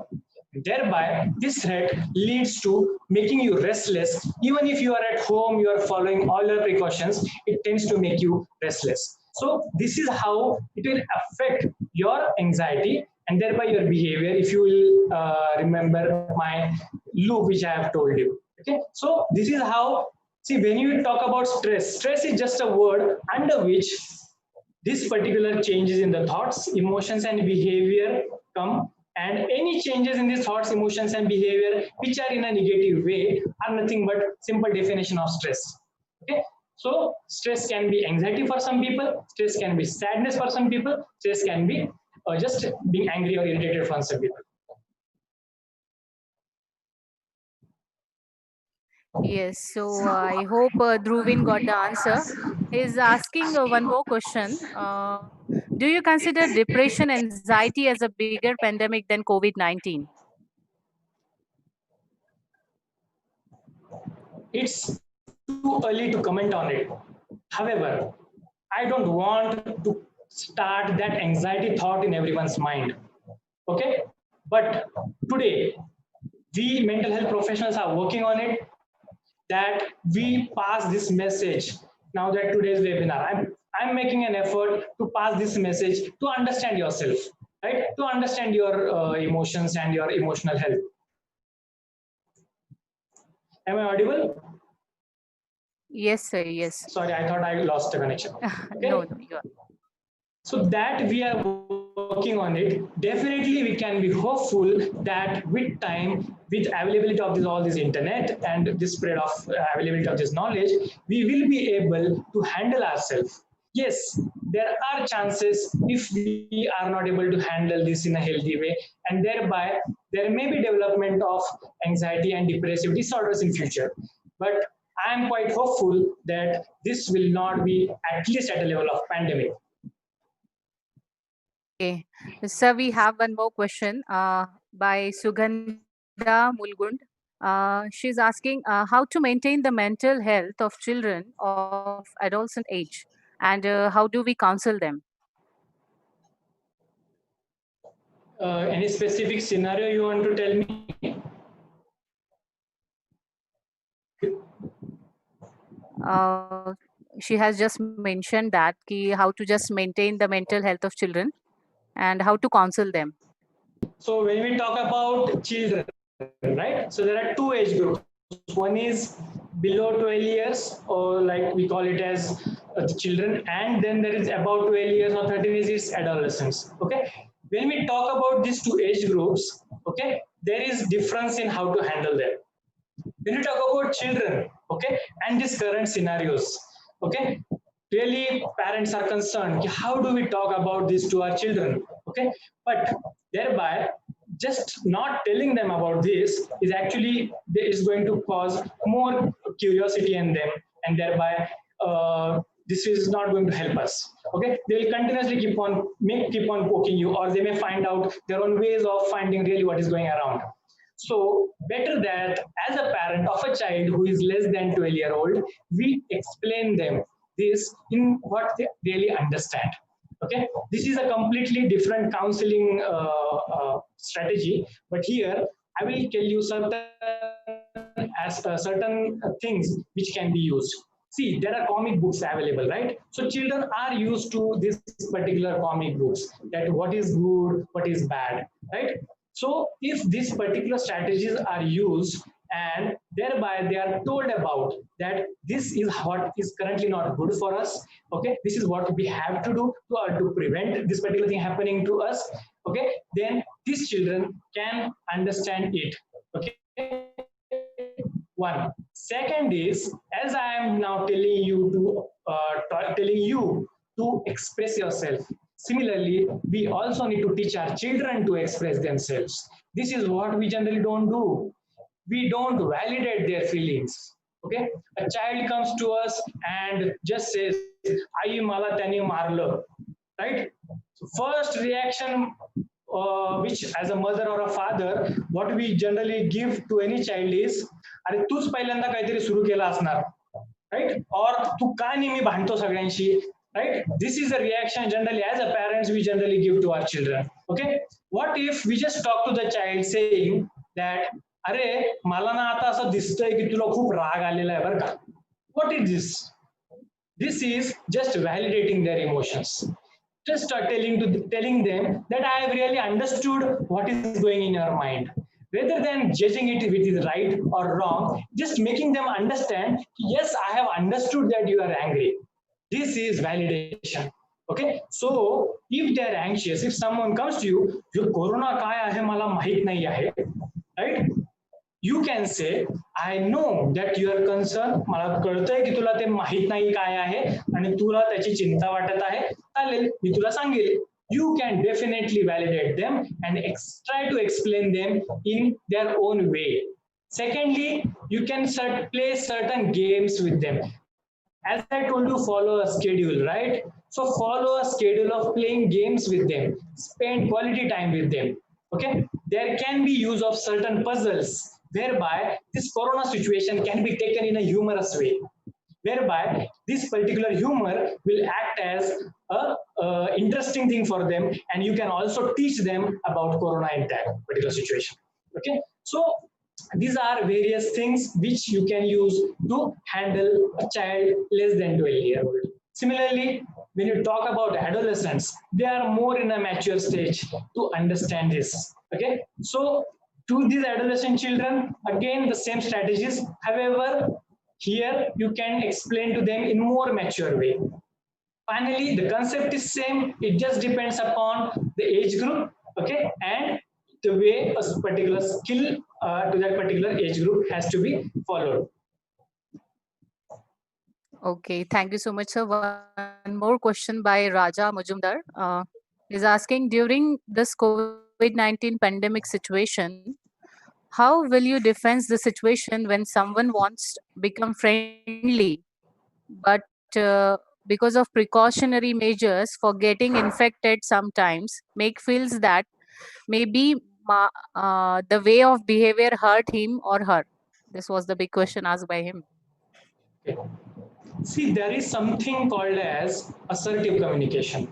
Thereby, this threat leads to making you restless. Even if you are at home, you are following all your precautions, it tends to make you restless. So, this is how it will affect your anxiety and thereby your behavior. If you will remember my loop, which I have told you. Okay, so this is how. See, when you talk about stress, stress is just a word under which this particular changes in the thoughts, emotions, and behavior come, and any changes in these thoughts, emotions, and behavior which are in a negative way are nothing but simple definition of stress. Okay, so stress can be anxiety for some people, stress can be sadness for some people, stress can be just being angry or irritated for some people. Yes, so I hope Dhruvin got the answer. He's asking one more question. Do you consider depression, anxiety as a bigger pandemic than COVID 19? It's too early to comment on it. However, I don't want to start that anxiety thought in everyone's mind. Okay? But today, we mental health professionals are working on it that we pass this message. Now that today's webinar, I'm making an effort to pass this message to understand yourself, right? To understand your emotions and your emotional health. Am I audible? Yes, sir. Yes. Sorry, I thought I lost the connection. Okay? No, you are. So that we are working on it. Definitely, we can be hopeful that with time, with availability of all this internet and this spread of availability of this knowledge, we will be able to handle ourselves. Yes, there are chances if we are not able to handle this in a healthy way, and thereby there may be development of anxiety and depressive disorders in future. But I am quite hopeful that this will not be at least at a level of pandemic. Okay. So we have one more question by Sugandha Mulgund. She's asking how to maintain the mental health of children of adolescent age and how do we counsel them? Any specific scenario you want to tell me? She has just mentioned that how to just maintain the mental health of children and how to counsel them. So when we talk about children, right? So there are two age groups. One is below 12 years, or like we call it as the children, and then there is about 12 years or 13 years is adolescents. Okay. When we talk about these two age groups, okay, there is difference in how to handle them. When you talk about children, okay, and these current scenarios, okay, really parents are concerned, how do we talk about this to our children, okay, but thereby just not telling them about this is actually is going to cause more curiosity in them, and thereby this is not going to help us. Okay, they'll continuously keep on poking you, or they may find out their own ways of finding really what is going around. So better that as a parent of a child who is less than 12-year-old, we explain them this in what they really understand. Okay, this is a completely different counseling strategy, but here I will tell you certain things which can be used. See, there are comic books available, right? So children are used to this particular comic books, that what is good, what is bad, right? So if these particular strategies are used, and thereby they are told about that this is what is currently not good for us. Okay, this is what we have to do to prevent this particular thing happening to us. Okay, then these children can understand it. Okay, one. Second is, as I am now telling you to express yourself. Similarly, we also need to teach our children to express themselves. This is what we generally don't do. We don't validate their feelings. Okay, a child comes to us and just says, "Ai mala tani marlo," right? So first reaction, which as a mother or a father, what we generally give to any child is, "अरे तूच पहिल्यांदा काहीतरी सुरू केलं असणार," right? Or "तू का नेहमी भांडतो सगळ्यांशी," right? This is the reaction generally as a parents we generally give to our children. Okay, what if we just talk to the child saying that, "अरे मला ना आता असं दिसतंय की तुला खूप राग आलेला आहे बरं का." What is this? This is just validating their emotions. Just telling them that I have really understood what is going in your mind. Rather than judging it if it is right or wrong, just making them understand, yes, I have understood that you are angry. This is validation. Okay, so if they are anxious, if someone comes to you, "जो corona काय आहे मला माहित नाही आहे," right? You can say, "I know that you are concerned. मला कळतंय की तुला ते माहित नाही काय आहे आणि तुला त्याची चिंता वाटत आहे. चालेल, मी तुला सांगेल." You can definitely validate them and try to explain them in their own way. Secondly, you can play certain games with them. As I told you, follow a schedule, right? So follow a schedule of playing games with them, spend quality time with them. Okay, there can be use of certain puzzles whereby this corona situation can be taken in a humorous way, whereby this particular humor will act as a interesting thing for them, and you can also teach them about corona in that particular situation. Okay, so these are various things which you can use to handle a child less than 12 years old. Similarly, when you talk about adolescents, they are more in a mature stage to understand this. Okay, so to these adolescent children, again the same strategies. However, here you can explain to them in more mature way. Finally, the concept is same. It just depends upon the age group, okay, and the way a particular skill to that particular age group has to be followed. Okay, thank you so much, sir. One more question by Raja Majumdar is asking, during this COVID-19 pandemic situation, how will you defend the situation when someone wants to become friendly, but because of precautionary measures for getting infected sometimes make feels that maybe the way of behavior hurt him or her? This was the big question asked by him. Okay. See, there is something called as assertive communication.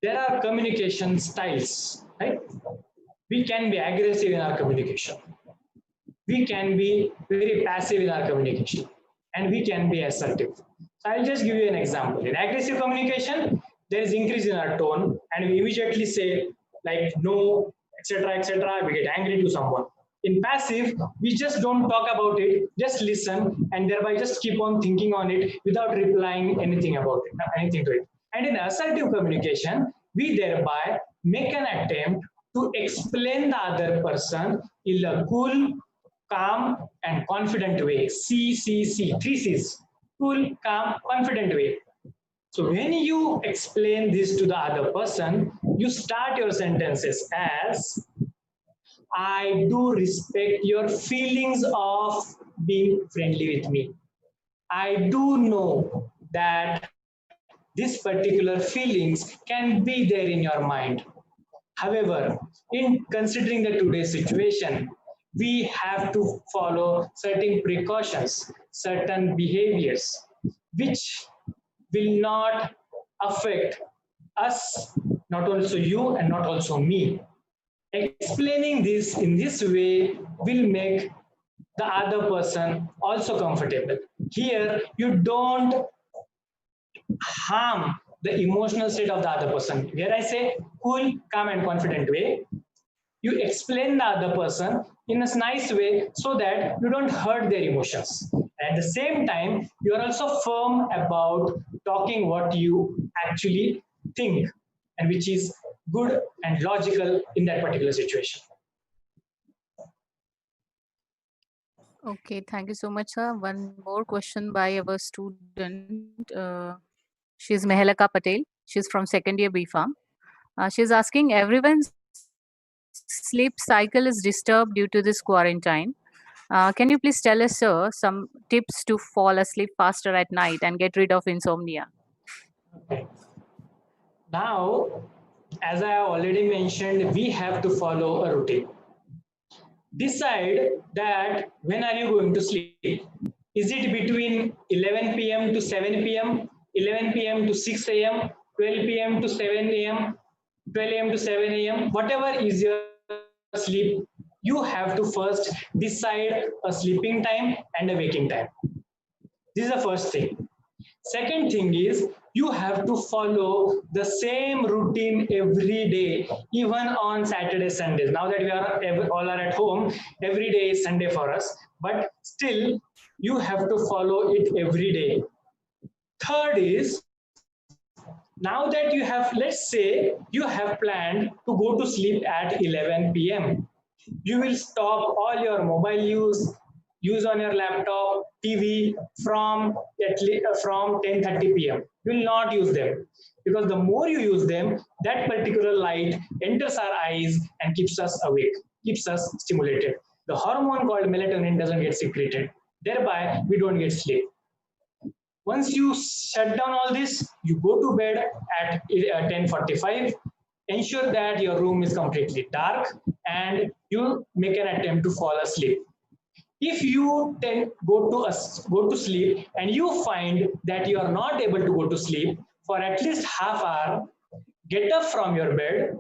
There are communication styles, right? We can be aggressive in our communication. We can be very passive in our communication, and we can be assertive. So I'll just give you an example. In aggressive communication, there is increase in our tone, and we immediately say like no, etc., etc. We get angry to someone. In passive, we just don't talk about it, just listen, and thereby just keep on thinking on it without replying anything about it, anything to it. And in assertive communication, we thereby make an attempt to explain the other person in a cool, calm, and confident way. C, three C's. Cool, calm, confident way. So when you explain this to the other person, you start your sentences as, "I do respect your feelings of being friendly with me. I do know that this particular feelings can be there in your mind. However, in considering the today's situation, we have to follow certain precautions, certain behaviors, which will not affect us, not also you and not also me. Explaining this in this way will make the other person also comfortable. Here, you don't harm the emotional state of the other person. Where I say cool, calm, and confident way, you explain the other person in a nice way so that you don't hurt their emotions. At the same time, you are also firm about talking what you actually think and which is good and logical in that particular situation. Okay, thank you so much, sir. One more question by our student. She's Mehalaka Patel. She's from second year B.Pharm. She's asking, everyone's sleep cycle is disturbed due to this quarantine. Can you please tell us, sir, some tips to fall asleep faster at night and get rid of insomnia? Okay. Now, as I have already mentioned, we have to follow a routine. Decide that when are you going to sleep. Is it between 11 p.m. to 7 p.m., 11 p.m. to 6 a.m., 12 p.m. to 7 a.m., 12 a.m. to 7 a.m., whatever is your sleep, you have to first decide a sleeping time and a waking time. This is the first thing. Second thing is you have to follow the same routine every day, even on Saturday, Sundays. Now that we are all are at home, every day is Sunday for us, but still you have to follow it every day. Third is, now that you have, let's say you have planned to go to sleep at 11 p.m. You will stop all your mobile use on your laptop, TV from from 10:30 p.m. You will not use them because the more you use them, that particular light enters our eyes and keeps us awake, keeps us stimulated. The hormone called melatonin doesn't get secreted. Thereby, we don't get sleep. Once you shut down all this, you go to bed at 10:45. Ensure that your room is completely dark and you make an attempt to fall asleep. If you go to sleep and you find that you are not able to go to sleep for at least half hour, get up from your bed,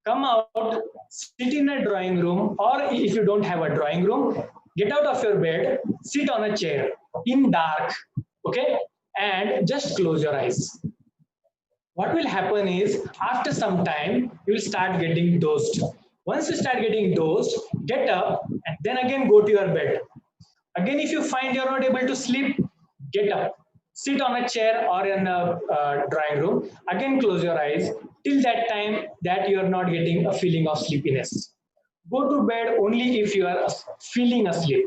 come out, sit in a drawing room, or if you don't have a drawing room, get out of your bed, sit on a chair in dark, okay, and just close your eyes. What will happen is after some time you will start getting dozed. Once you start getting dozed, get up and then again go to your bed. Again, if you find you're not able to sleep, get up, sit on a chair or in a drawing room, again close your eyes till that time that you are not getting a feeling of sleepiness. Go to bed only if you are feeling asleep.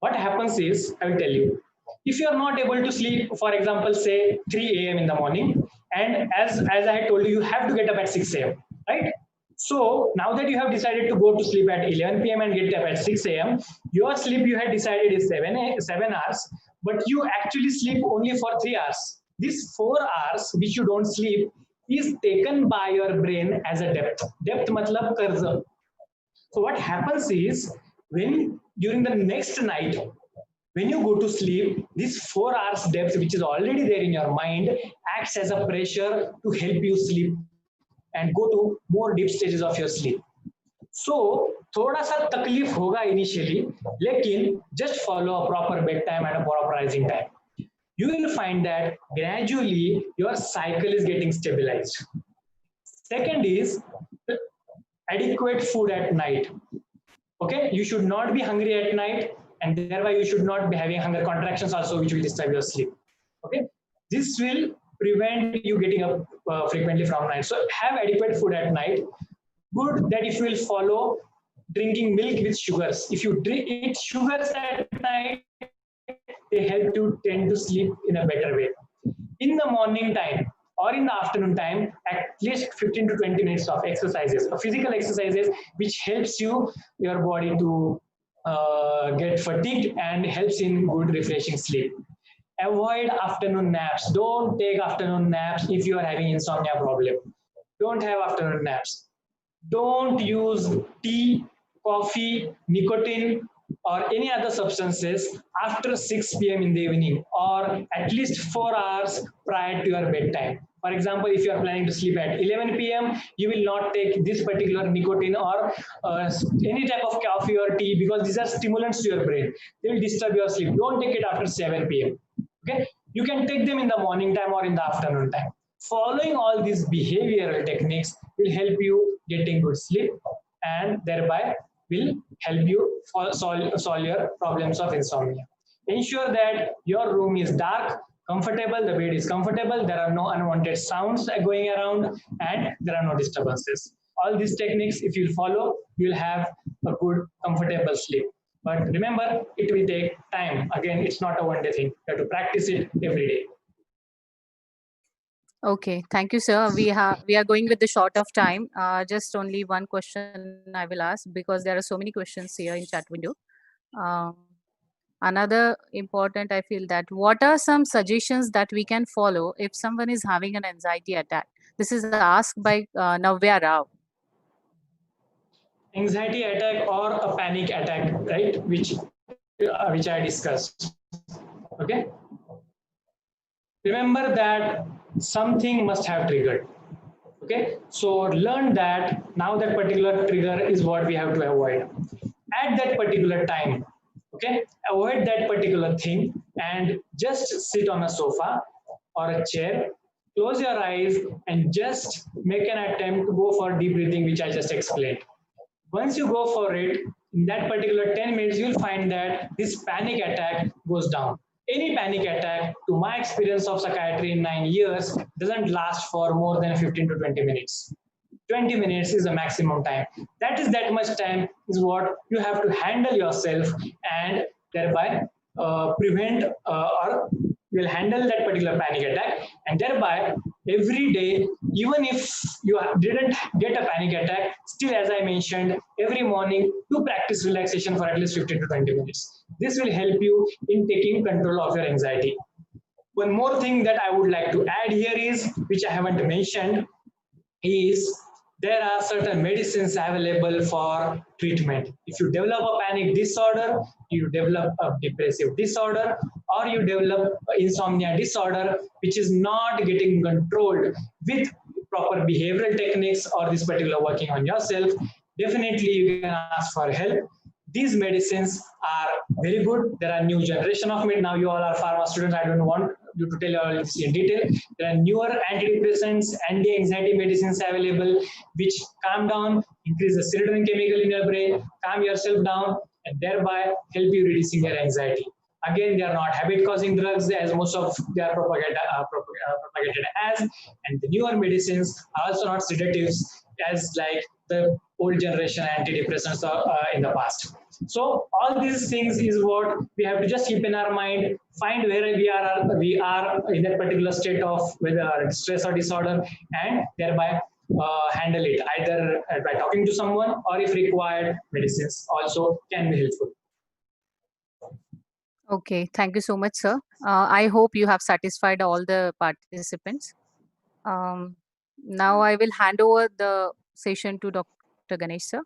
What happens is, I will tell you, if you are not able to sleep, for example, say 3 a.m. in the morning, and as I told you, you have to get up at 6 a.m., right? So now that you have decided to go to sleep at 11 p.m. and get up at 6 a.m., your sleep you had decided is 7 hours, but you actually sleep only for 3 hours. These 4 hours which you don't sleep is taken by your brain as a depth. Depth matlab karza. So what happens is when during the next night, when you go to sleep, this 4 hours depth, which is already there in your mind, acts as a pressure to help you sleep and go to more deep stages of your sleep. So थोड़ा सा तकलीफ होगा initially, लेकिन just follow a proper bedtime and a proper rising time. You will find that gradually your cycle is getting stabilized. Second is adequate food at night. Okay, you should not be hungry at night, and thereby you should not be having hunger contractions also, which will disturb your sleep. Okay, this will prevent you getting up frequently from night. So have adequate food at night. Good that if you will follow drinking milk with sugars. If you eat sugars at night, they help you tend to sleep in a better way. In the morning time or in the afternoon time, at least 15 to 20 minutes of exercises, physical exercises, which helps your body to get fatigued and helps in good refreshing sleep. Avoid afternoon naps. Don't take afternoon naps if you are having insomnia problem. Don't have afternoon naps. Don't use tea, coffee, nicotine, or any other substances after 6 p.m. in the evening or at least 4 hours prior to your bedtime. For example, if you are planning to sleep at 11 p.m., you will not take this particular nicotine or any type of coffee or tea because these are stimulants to your brain. They will disturb your sleep. Don't take it after 7 p.m. Okay, you can take them in the morning time or in the afternoon time. Following all these behavioral techniques will help you getting good sleep and thereby will help you solve your problems of insomnia. Ensure that your room is dark, comfortable, the bed is comfortable, there are no unwanted sounds going around, and there are no disturbances. All these techniques, if you follow, you'll have a good, comfortable sleep. But remember, it will take time. Again, it's not a one-day thing. You have to practice it every day. Okay, thank you, sir. We are going with the short of time. Just only one question I will ask because there are so many questions here in chat window. Um, Another important, I feel that what are some suggestions that we can follow if someone is having an anxiety attack? This is asked by Navya Rao. Anxiety attack or a panic attack, right? Which I discussed. Okay. Remember that something must have triggered. Okay. So learn that now that particular trigger is what we have to avoid at that particular time. Okay. Avoid that particular thing and just sit on a sofa or a chair. Close your eyes and just make an attempt to go for deep breathing, which I just explained. Once you go for it, in that particular 10 minutes, you'll find that this panic attack goes down. Any panic attack, to my experience of psychiatry in 9 years, doesn't last for more than 15 to 20 minutes. 20 minutes is the maximum time. That much time is what you have to handle yourself and thereby prevent or will handle that particular panic attack, and thereby every day, even if you didn't get a panic attack, still, as I mentioned, every morning to practice relaxation for at least 15 to 20 minutes. This will help you in taking control of your anxiety. One more thing that I would like to add here is, which I haven't mentioned, is there are certain medicines available for treatment. If you develop a panic disorder, you develop a depressive disorder, or you develop insomnia disorder, which is not getting controlled with proper behavioral techniques or this particular working on yourself, definitely you can ask for help. These medicines are very good. There are new generation of it. Now you all are pharma students. I don't want you to tell you all this in detail. There are newer antidepressants, anti-anxiety medicines available, which calm down, increase the serotonin chemical in your brain, calm yourself down, and thereby help you reducing your anxiety. Again, they are not habit-causing drugs as most of they are propagated as, and the newer medicines are also not sedatives as like the old generation antidepressants in the past. So all these things is what we have to just keep in our mind, find where we are in that particular state of whether stress or disorder, and thereby handle it either by talking to someone or if required, medicines also can be helpful. Okay, thank you so much, sir. I hope you have satisfied all the participants. Now I will hand over the session to Dr. Ganesh, sir.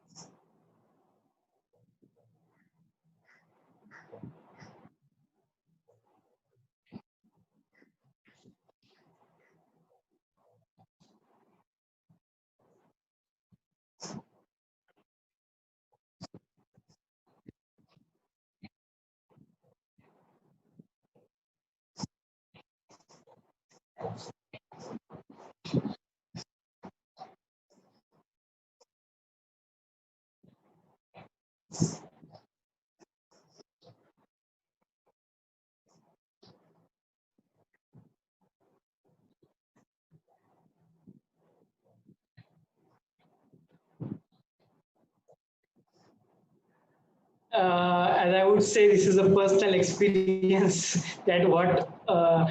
As I would say, this is a personal experience that what a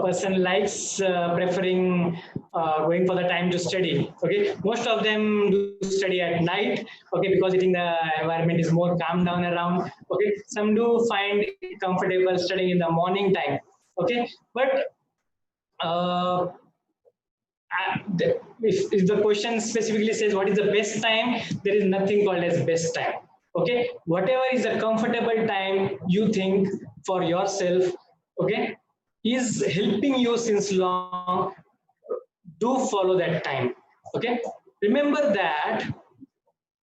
person likes preferring going for the time to study. Okay, most of them do study at night. Okay, because I think the environment is more calm down around. Okay, some do find it comfortable studying in the morning time. Okay, but if the question specifically says what is the best time, there is nothing called as best time. Okay, whatever is the comfortable time you think for yourself, okay, is helping you since long, do follow that time. Okay, remember that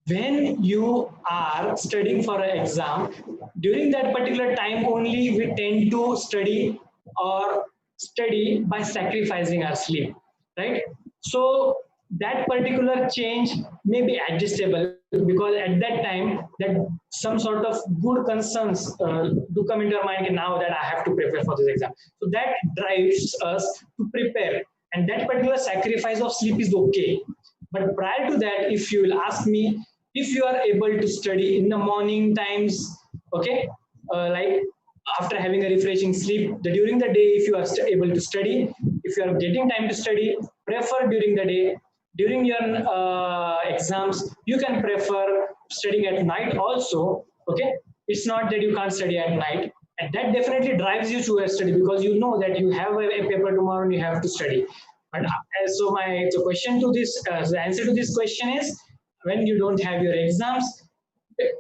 when you are studying for an exam, during that particular time only we tend to study or study by sacrificing our sleep, right? So that particular change may be adjustable, because at that time that some sort of good concerns do come into our mind, now that I have to prepare for this exam. So that drives us to prepare, and that particular sacrifice of sleep is okay. But prior to that, if you will ask me, if you are able to study in the morning times, okay, like after having a refreshing sleep, during the day, if you are able to study, if you are getting time to study, prefer during the day. During your exams, you can prefer studying at night also. Okay, it's not that you can't study at night, and that definitely drives you to a study, because you know that you have a paper tomorrow and you have to study. But so question to this, the answer to this question is, when you don't have your exams,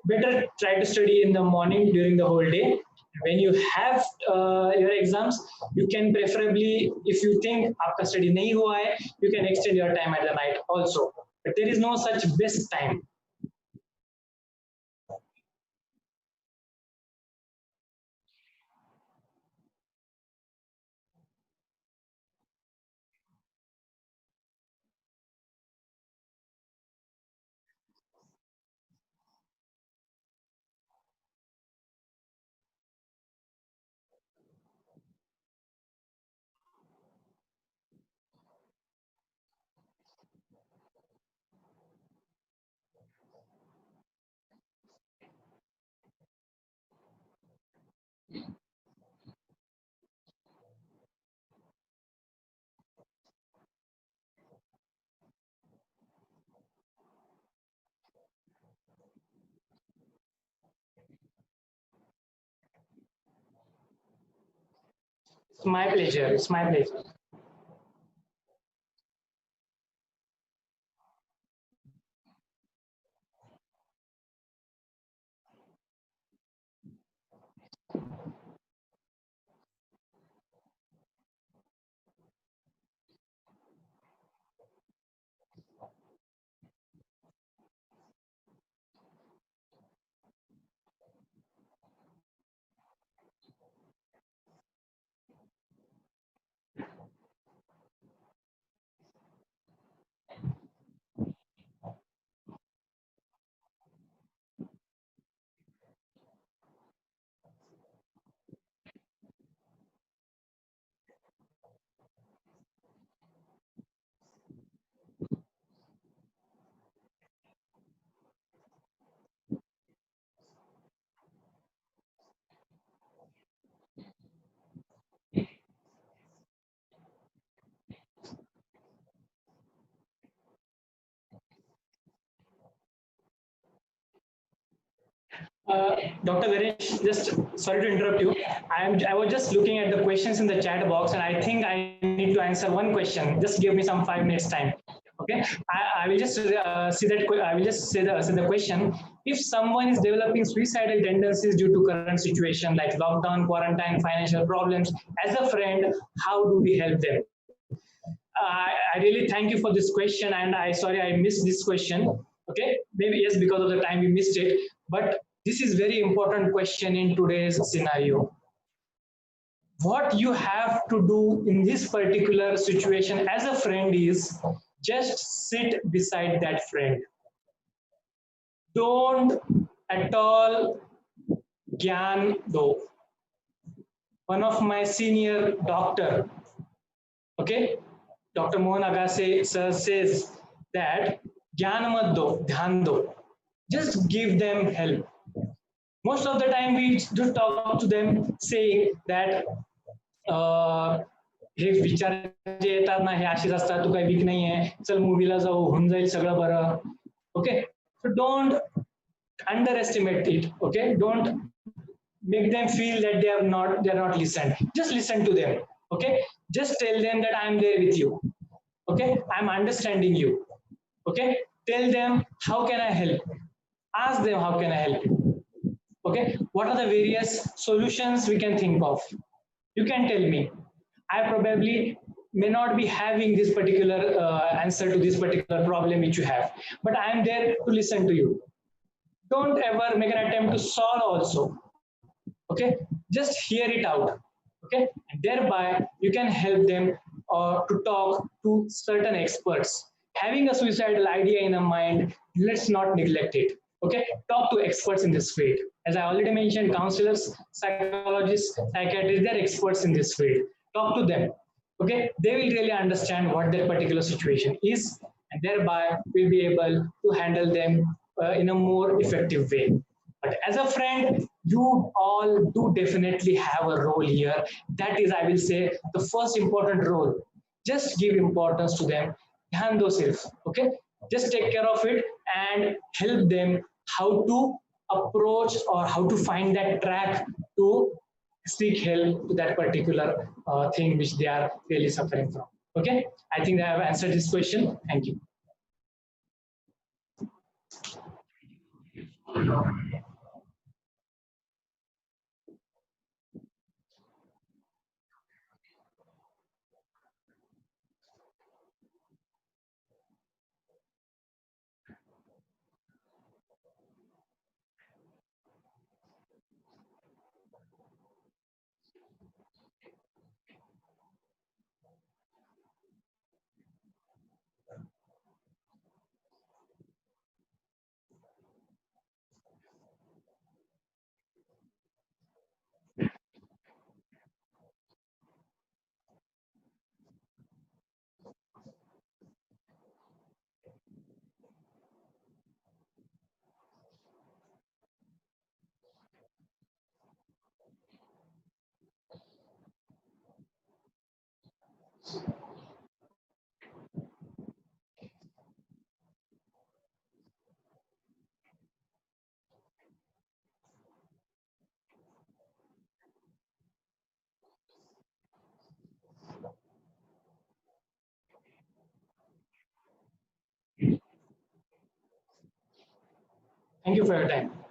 better try to study in the morning during the whole day. When you have your exams, you can preferably, if you think आपका study नहीं हुआ है, you can extend your time at the night also. But there is no such best time. It's my pleasure. It's my pleasure. Dr. Ganesh, just sorry to interrupt you. I was just looking at the questions in the chat box, and I think I need to answer one question. Just give me some 5 minutes time. Okay, I will just see that. I will just say the question. If someone is developing suicidal tendencies due to current situation like lockdown, quarantine, financial problems, as a friend, how do we help them? I really thank you for this question, and sorry I missed this question. Okay, maybe yes, because of the time we missed it, but this is very important question in today's scenario. What you have to do in this particular situation as a friend is just sit beside that friend. Don't at all gyan do. One of my senior doctor, okay, Dr. Mohan Agase sir says that gyan mat do, dhyan do. Just give them help. Most of the time we do talk to them saying that हे विचार जे येतात ना हे असेच असतात, तू काही week नाही आहे, चल मूवीला जाऊ, होऊन जाईल सगळं बरं. Okay, so don't underestimate it. Okay, don't make them feel that they are not listened. Just listen to them. Okay, just tell them that I am there with you. Okay, I am understanding you. Okay, tell them how can I help. Ask them how can I help you. Okay, what are the various solutions we can think of. You can tell me. I probably may not be having this particular answer to this particular problem which you have, but I am there to listen to you. Don't ever make an attempt to solve also. Okay, just hear it out. Okay, and thereby you can help them to talk to certain experts. having a suicidal idea in a mind, let's not neglect it. Okay, talk to experts in this field. As I already mentioned, counselors, psychologists, psychiatrists, they're experts in this field. Talk to them. Okay, they will really understand what their particular situation is, and thereby will be able to handle them in a more effective way. But as a friend, you all do definitely have a role here. That is, I will say, the first important role. Just give importance to them. ध्यान दो सिर्फ, okay? Just take care of it and help them how to approach or how to find that track to seek help to that particular thing which they are really suffering from. Okay, I think I have answered this question. Thank you. Thank you for your time.